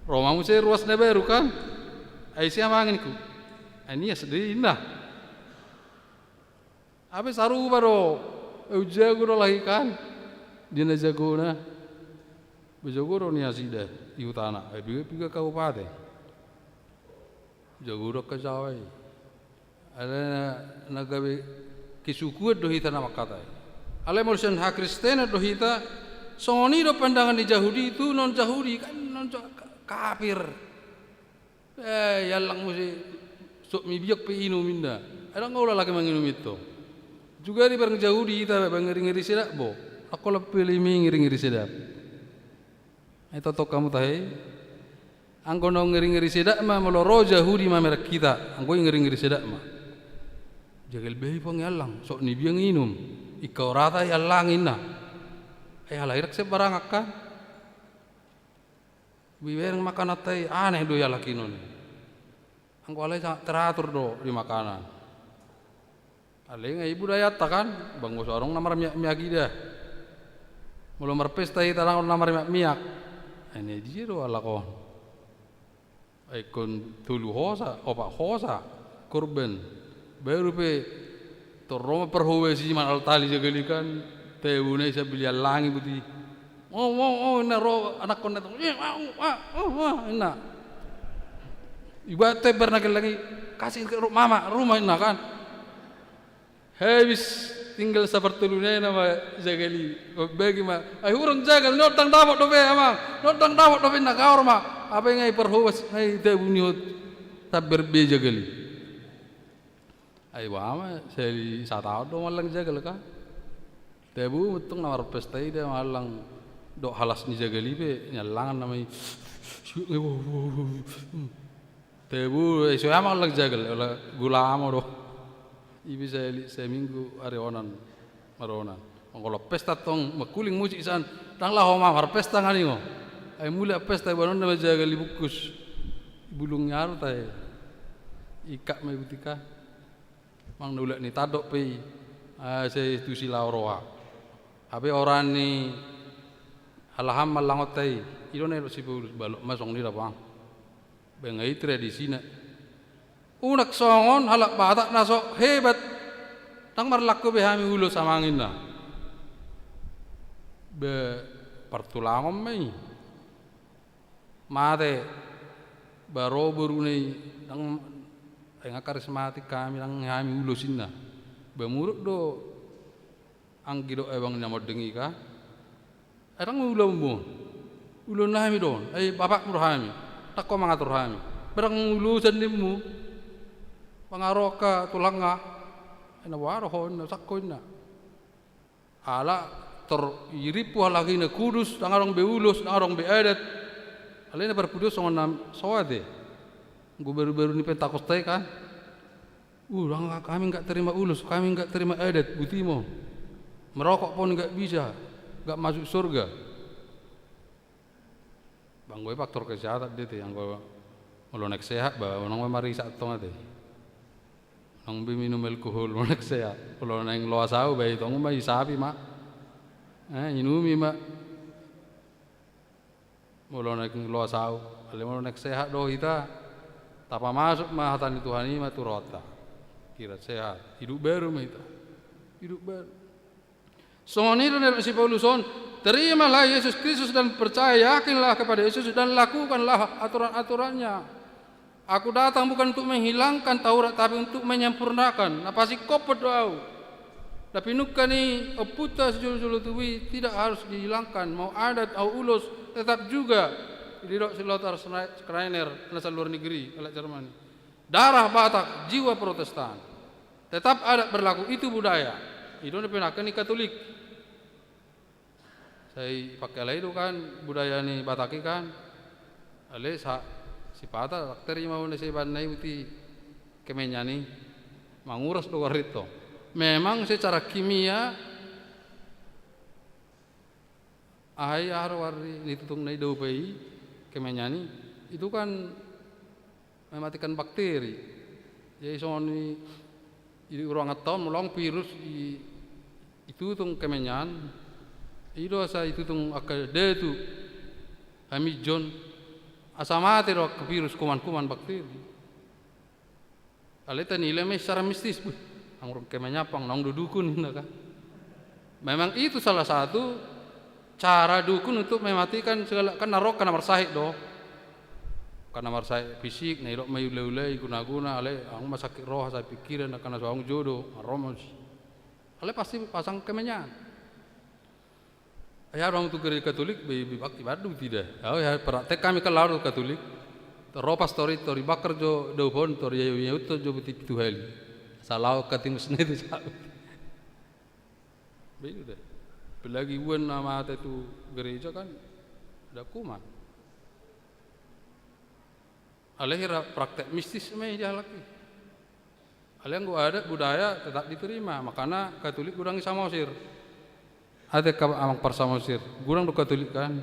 Roma musi ruas neberu kan? Aisyah amangin ku. Ini ya sedih indah. Apa saru baru? Jago do lagi kan? Dia jago na. Bejago do ni asida di utana. Biga kabupaten. Jago do ke Jawa. Ada nagabe kisukuat dohita nama kata. Ale manusia hak Kristen dohita soni do pandangan di Yahudi itu non Yahudi kan non kafir. Yalang musi sok mibiak pe inu minda. Ada ngau lagi manginum itu. Juga di barang Yahudi kita bangiri-ngiri sedap bo. Aku lebih ngiri-ngiri sedap. Itu tok kamu tahu. Angko nong ngiri-ngiri sedap mah meloro Yahudi mah merek kita. Angko ngiri-ngiri sedap mah. Jagal behi pang yalang, sok ni biang inum, ikaw rata yalangin na. Ay halairak sa barang akka. Biberang makan atay aneh do yalaki nun. Ang walay teratur do di makanan. Aling ay budaya kan, bango sorong namar miyak ida. Mula marpesta ita lang namar miyak. Ini jiro ala ko. Ay kon tulu hosa, opa hosa, kurben. Baru pe toroma perhowe si man altali jagalikan teune sa bilian langi buti na ro anak kon datang na iba te bernakel lagi kasih ke mama rumah ina kan habis tinggal seperti lunai nama jagali bagi ma ay urang jagal notang dapat dobe ama notang dapat dobe na kaor ma apa ngai perhowe ngai te bunyi taber be jagali. Ay wama seli satao do malang jagal ka. Tebu mutung namar pesta ida malang do halas ni jagali be nyalangan namai. Tebu iso ama malang jagal ola gula amo do. Ibi seli seminggu hari onan maronan. Kalau pesta tong makuling musik san tang lah homa mar pesta ngani ngo. Ay mula pesta banon nama jagali bukus. Bulung nyaru tay. Ikak me butika. Mang nulak ni tadok pe saya tu sila roa. Abe orang ni halaham malangot tai. Ilo ne si balok masong ni lapang. Bengai tradisi na. Unak songon halak batak nasok hebat. Tang marlakko be hami ulo samangin na. Be partulangom mai. Mate baro burunei tang yang karismatik kami yang kami ulusin na, bermuruk do, anggi do ebang nyamot dengi ka, erang ulam nami do, bapak murhami, tak kau mengatur kami, berang ulusan nimu, pangaroka tulanga, ena warohon, sakoin na, ala iripu halagi na kudus, tangarong beulus, tangarong beadat, alena berpudus songan soade. Gue baru-baru ni pentakostai kan, kami enggak terima ulus, kami enggak terima adat, butimo, merokok pun enggak bisa, enggak masuk surga. Bang gue faktor kesehatan dia tu, yang gue kalau nak sehat, bah orang mari satu nanti, orang minum alkohol, nak sehat, kalau nak loa sahu, bah itu orang mari sapi mak, inumi mak, kalau nak loa sahu, kalau nak sehat doh kita. Tapa masuk mahatan Tuhan ini mah turota. Kira sehat, hidup baru mah itu. Hidup baru. Soni dan si Pauluson, terimalah Yesus Kristus dan percaya, yakinlah kepada Yesus dan lakukanlah aturan-aturannya. Aku datang bukan untuk menghilangkan Taurat tapi untuk menyempurnakan. Apa sih kau berdoa? Tapi nukani oputa sejulu-julu tuwi tidak harus dihilangkan. Mau adat au ulus tetap juga. Di dok silotar Schreiner asal luar negeri, asal Jerman. Darah Batak, jiwa Protestan. Tetap adat berlaku, itu budaya. Itu dipindahkan di Katolik. Saya pakai lah itu kan budaya ni Bataki kan. Ale si pata bakteri mau nasi bandai uti kemenya ni mangurus do warito. Memang secara kimia ahai warri ditutung nai do pai kemenya ni itu kan mematikan bakteri. Jadi soni di ruang atom melong virus itu tung kemenyan. Ido asa itu tung akal de tu kami John asa mati ro ke virus kuman-kuman bakteri. Aleta nilai secara mistis bu, anggur kemenyapang nong dudukun kan. Memang itu salah satu cara dukun untuk mematikan segala kan narok karena marsahid do. Karena marsahid fisik, nairok mayu leulei guna-guna ale ang masakit roh saya pikiran karena soang jodoh, aromos. Ale pasti pasang kemenyan. Ya orang tu gereja Katolik be bakti badu tidak. Ya praktek kami kelar Katolik. Ropa story bakar jo dohon tori ya itu jo beti tuhali. Salau kating sene itu saut. Begitu deh. Pelagi wen nama itu gereja kan ada kuman. Alehira praktek mistis meja lagi. Aleh gua ada budaya tetap diterima, makanya Katolik kurang samosir. Ada amang parsamosir, kurang do Katolik kan,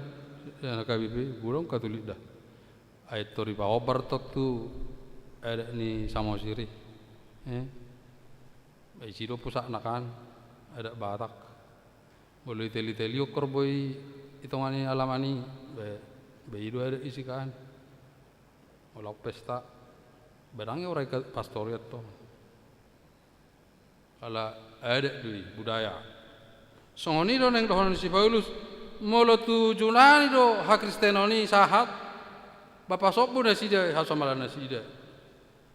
ya KBP, kurang Katolik dah. Ayat tori bawa bertok tu ada ni samosiri, bayi sido pusat nakan, ada Batak, boleh teli ukur boy hitungani alamani, bayi do ada isi kan. Walau pesta barangnya orang pastoriat toh. Kalau ada dui budaya. Songoni do neng dohon si Paulus molo tu Junani do hak Kristenoni sahat. Bapak sopu nasida hasomalan nasida.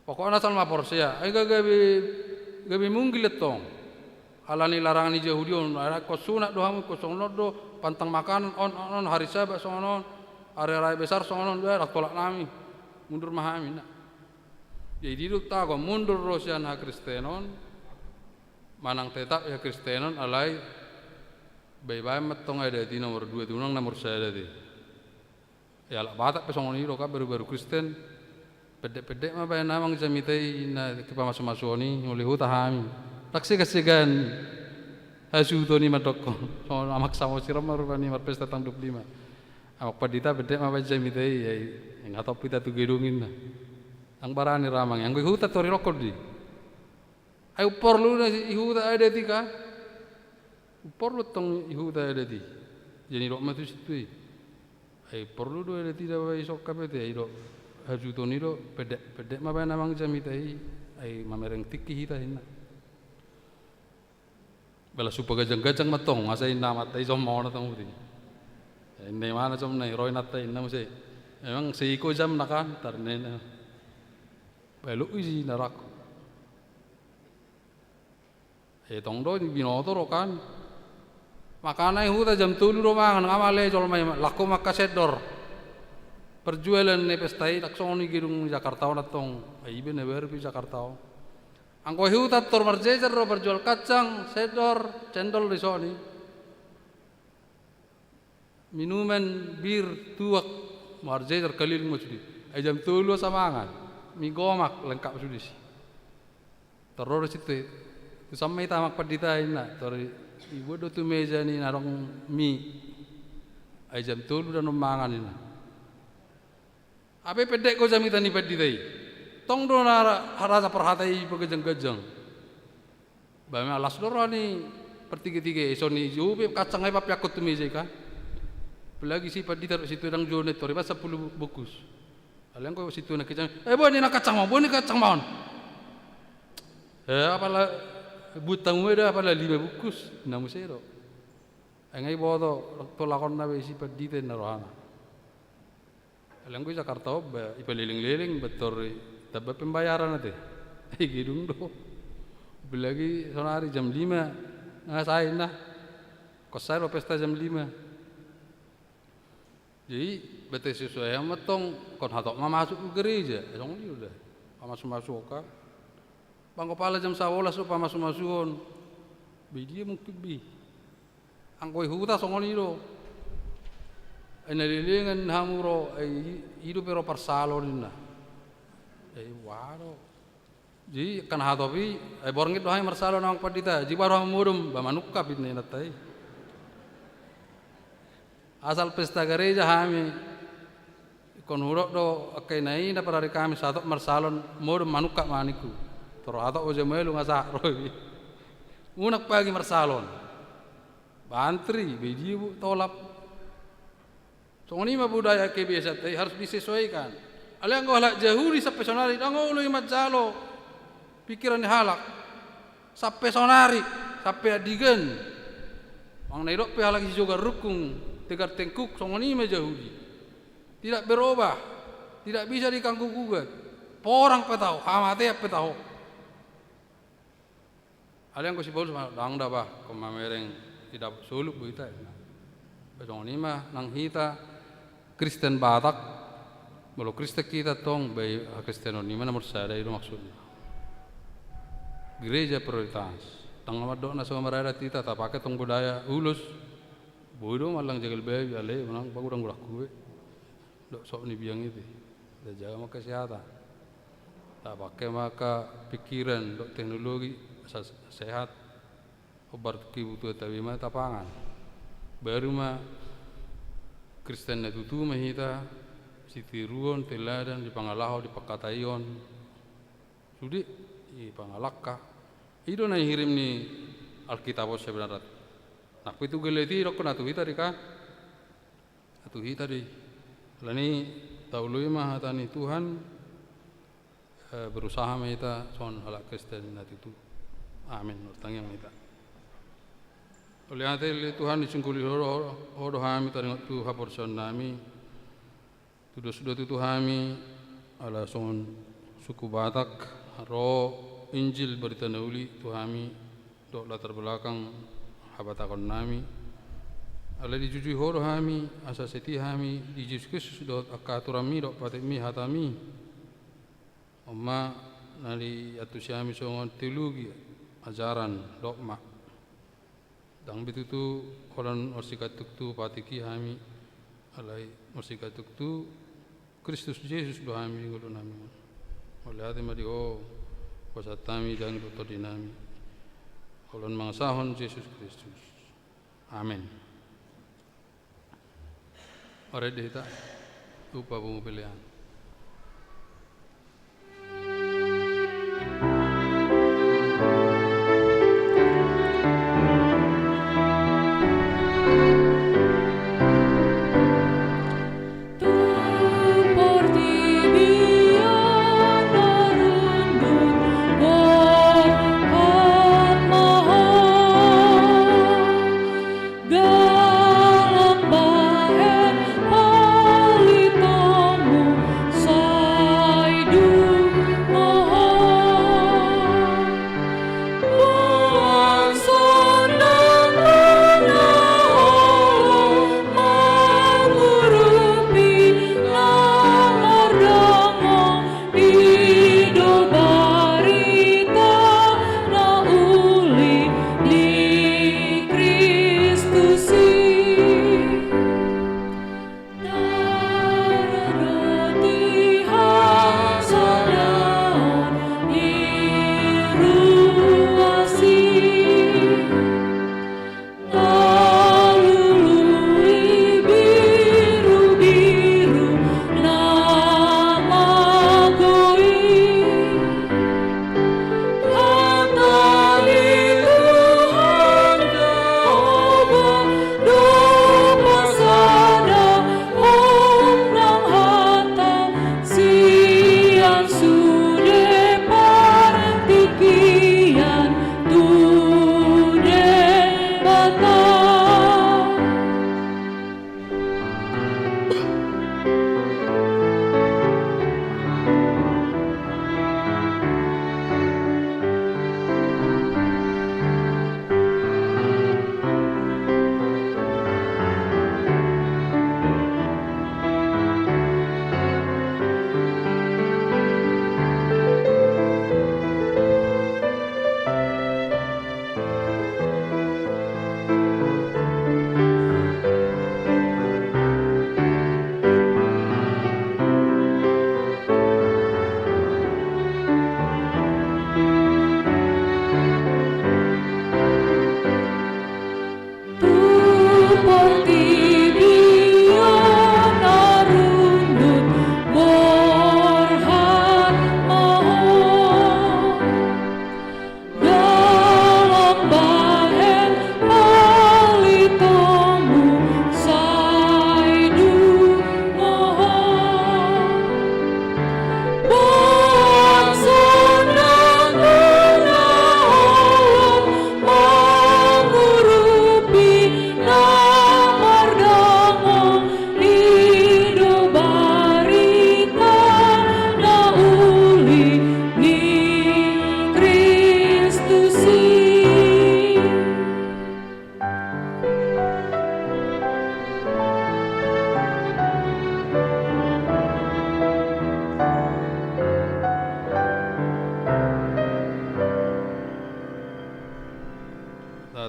Pokoknya asal mapor saya. Ay gabi munggil tong. Alani larangan ni Yahudi on ada kosunat do hamu kosonot do pantang makanan on hari Sabat songon area besar songon do tolak nami. Mundur mahami nak. Jadi itu tahu mundur rosian hak Kristenon, manang tetap ya Kristenon alai bayi-bayi metong ada di nomor 2 tu nomor saya ada di. Ya lah Batak pesongon itu kan baru-baru Kristen, pedek-pedek mah bayi namang jamitai na kita masuk-masuk ni oleh hutahami. Taksi kasihan hasil tu ni madok, so amak sama siram marupani marpesta tang 25. Amak padita pedek mah bayi jamitai ya. Yang atau kita tu gedungin lah, ang barani ramang, yang gue huta tori rokok di, ayo perlu nasi ihuta ada di kah, perlu tong ihuta ada di, jadi rok matu situ, ayo perlu do ada tidak bayi sok kapete, ayo haju toni do pedek apa namang jamitai, ayo mamereng tiki hita hina, bela supa gajang matong, asai nama tai somau na tong uti, ini mana som nai roy natai nama se. Memang seiko jam nakan tarnena belu isi narak tongdo binoto rokan makana huta jam 3 do mangan ngamale jol mai laku makasedor perjualan ne pestai taksoni gedung Jakarta natong ibe ne ber pi Jakarta angko huta tor marjejer ro berjual kacang sedor cendol di soni minuman bir tuak marjai terkalil musdi, jam 3 samangan, mi gomak lengkap sudah sih. Terus itu sampai tamak padita ina, terus ibu do tu meja ni narong mi, jam 3 dan mangan ina. Apa pedek ko jam kita ni padita i, tong do nara rasa perhatai pegejang-gejang. Bami alas doro ni pertiga-tiga, esoni jubi kacang apa piakut tu meja kan. Pelagi si padi taruh situ dang jonet tori pas 10 bukus. Aleng ko situ nak kacang. Bo ni nak kacang mau, bo ni kacang mau. Apalah butang muda apalah 5 bukus namu sero. Engai bodo to lakon na si padi ten narohana. Aleng ko Jakarta ba ipaliling-liling betor tabah pembayaran ate. Gidung do. Pelagi sonari jam 5 ngasain nah. Kosai pesta jam 5. Jadi betul sesuai yang metong kon hatok masuk ke gereja, esong ni udah masuk kan. Bang kepala jam 11 upa masuk-masuhon. Bi dia mungkin bi. Angkoi huta songoni do. Ai nalilingan hamuro ai hidup pero parsalon na. Ai waro. Ji kan hatopi ai borngit dohai marsalo nang padita. Ji baru hamudum ba manukka pinne natai. Asal pesta gereja hami kon hurok do akai nai na parari kami satu marsalon mudum manukka maniku. Toro ato oje melu ngasa roi. Unak pagi marsalon. Bantri biji bu tolap. Songoni mah budaya kebiasa teh harus disesuaikan. Aliang go halak jahuri sampai sonari dango ului majalo. Pikiran halak. Sampai sonari, sampai adigen. Mang naidok pe halak juga rukung, tegar tengkuk songoni mah jahuri. Tidak berubah. Tidak bisa diganggu gugat. Porang petau, hamate petau. Aliang ko si Paulus dang da ba ko mamereng tidak suluk buita. Songoni mah nang hita Kristen Batak, kalau Kristen kita tong bayi Kristen ini mana menurut saya itu maksudnya. Gereja prioritas. Tang amat na sama merada kita tak pakai tong budaya ulus. Bodoh malang jagal bayi ale menang bagus orang kue. Dok sok ni biang itu. Dah jaga maka kesehatan. Tak pakai maka pikiran dok teknologi sehat. Obat kibutu tapi mah tapangan. Baru mah Kristen na tutu mahita sitiruon teladan di pangalaho di pakatayon sudi di pangalakka ido na hirim ni Alkitab sebenarnya nak itu geleti rok na tuhita di ka tuhita di lani taului mah hatani Tuhan berusaha mahita son halak Kristen na tutu amin urtang yang mahita oleh hati Tuhan disungkuli horo hami taringot tu haporson nami sudah tu hami ala son suku Batak ro Injil berita nauli tu hami dok latar belakang habatakon nami ala dijujui horo hami asa seti hami di Yesus Kristus dok akaturami dok patemi hatami omma nali atusiami songon teologi ajaran dogma dang bitutu kolan orsikatuk tu patiki hami alai orsikatuk tu Kristus Yesus do hami ngulu nami oleh ate madi o wasatami dang doktor dinami kolan mangsahon Yesus Kristus amin ore deta lupa pemilihan. Galang bae palitomu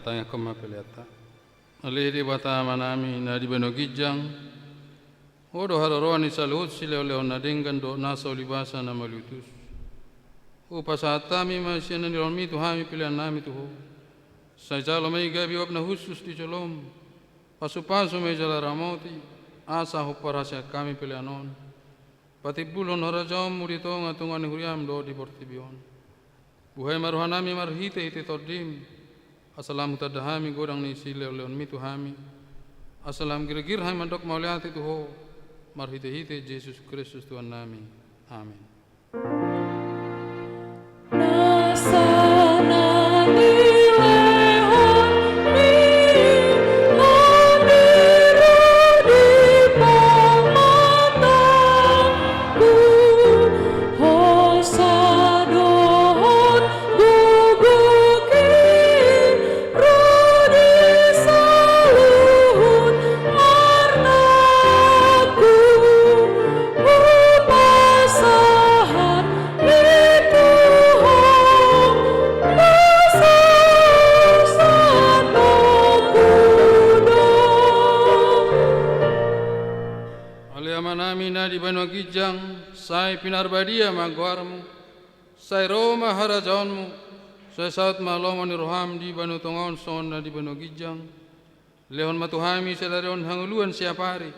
tanya kema peliata alih di bata manami na di beno gijang odo haroroani salut sile oleh onadenggan do nasa olibasa na malutus upasatami masyana nilolmi tuhami pilihan nami tuho sajalo mai gabi wabna khusus di colom pasu-pasu mai jala ramoti asa huparasya kami pilihan on pati bulon harajam murito ngatungan huriam do di portibion buhay maruhanami marhite ite todim asalamu tadahami godang ni sile oleon mitu hami asalam girgir hai mandok mauliati tuho marhite hite Yesus Kristus Tuhan nami amin. Di Banu Gijang, sai pinarbadia magwarmu, sai Roma harajaunmu, sai saat malomon roham di Banu Tongon sona di Banu Gijang, lehon matuhami sedarion hanguluan siapari,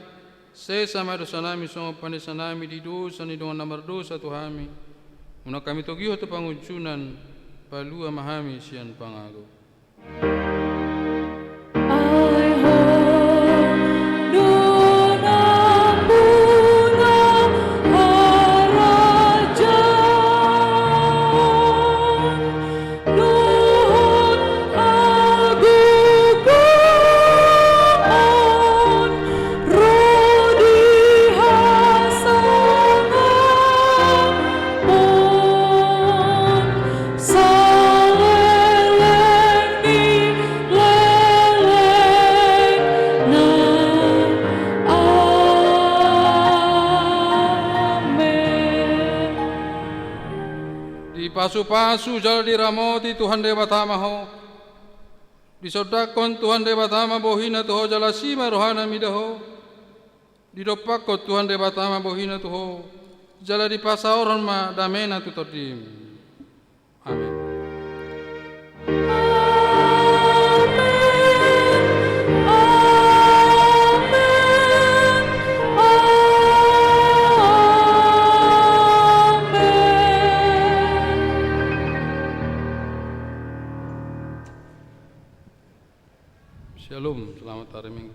sai sama dosanami songo panesanami di dosa ni dengan nomor dosa tuhami, una kami togiho tu panguncunan, palua mahami sian pangago. Pasu-pasu jal diramoti Tuhan Dewa Tamaho disodakon Tuhan Dewa Tama bohina tuho jalasima rohana midaho didopakot Tuhan Dewa Tama bohina tuho jala di pasaoron ma damena tutodim amin. Shalom, selamat hari Minggu.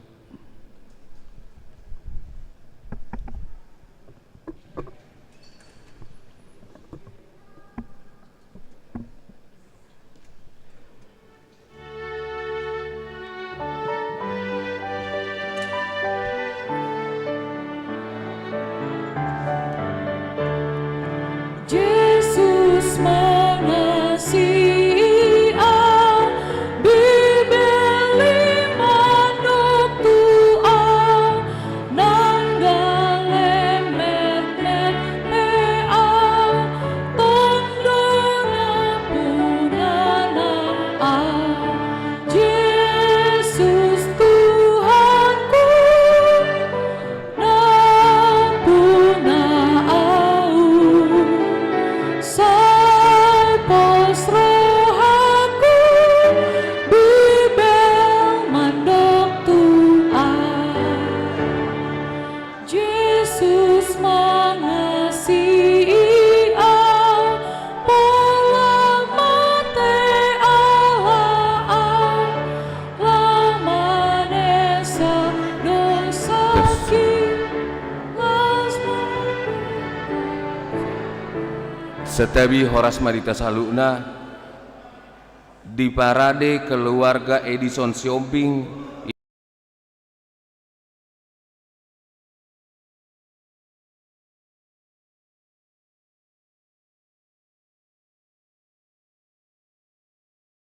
Yesus mengasihi Setabi horas marita saluna di parade keluarga Edison Siombing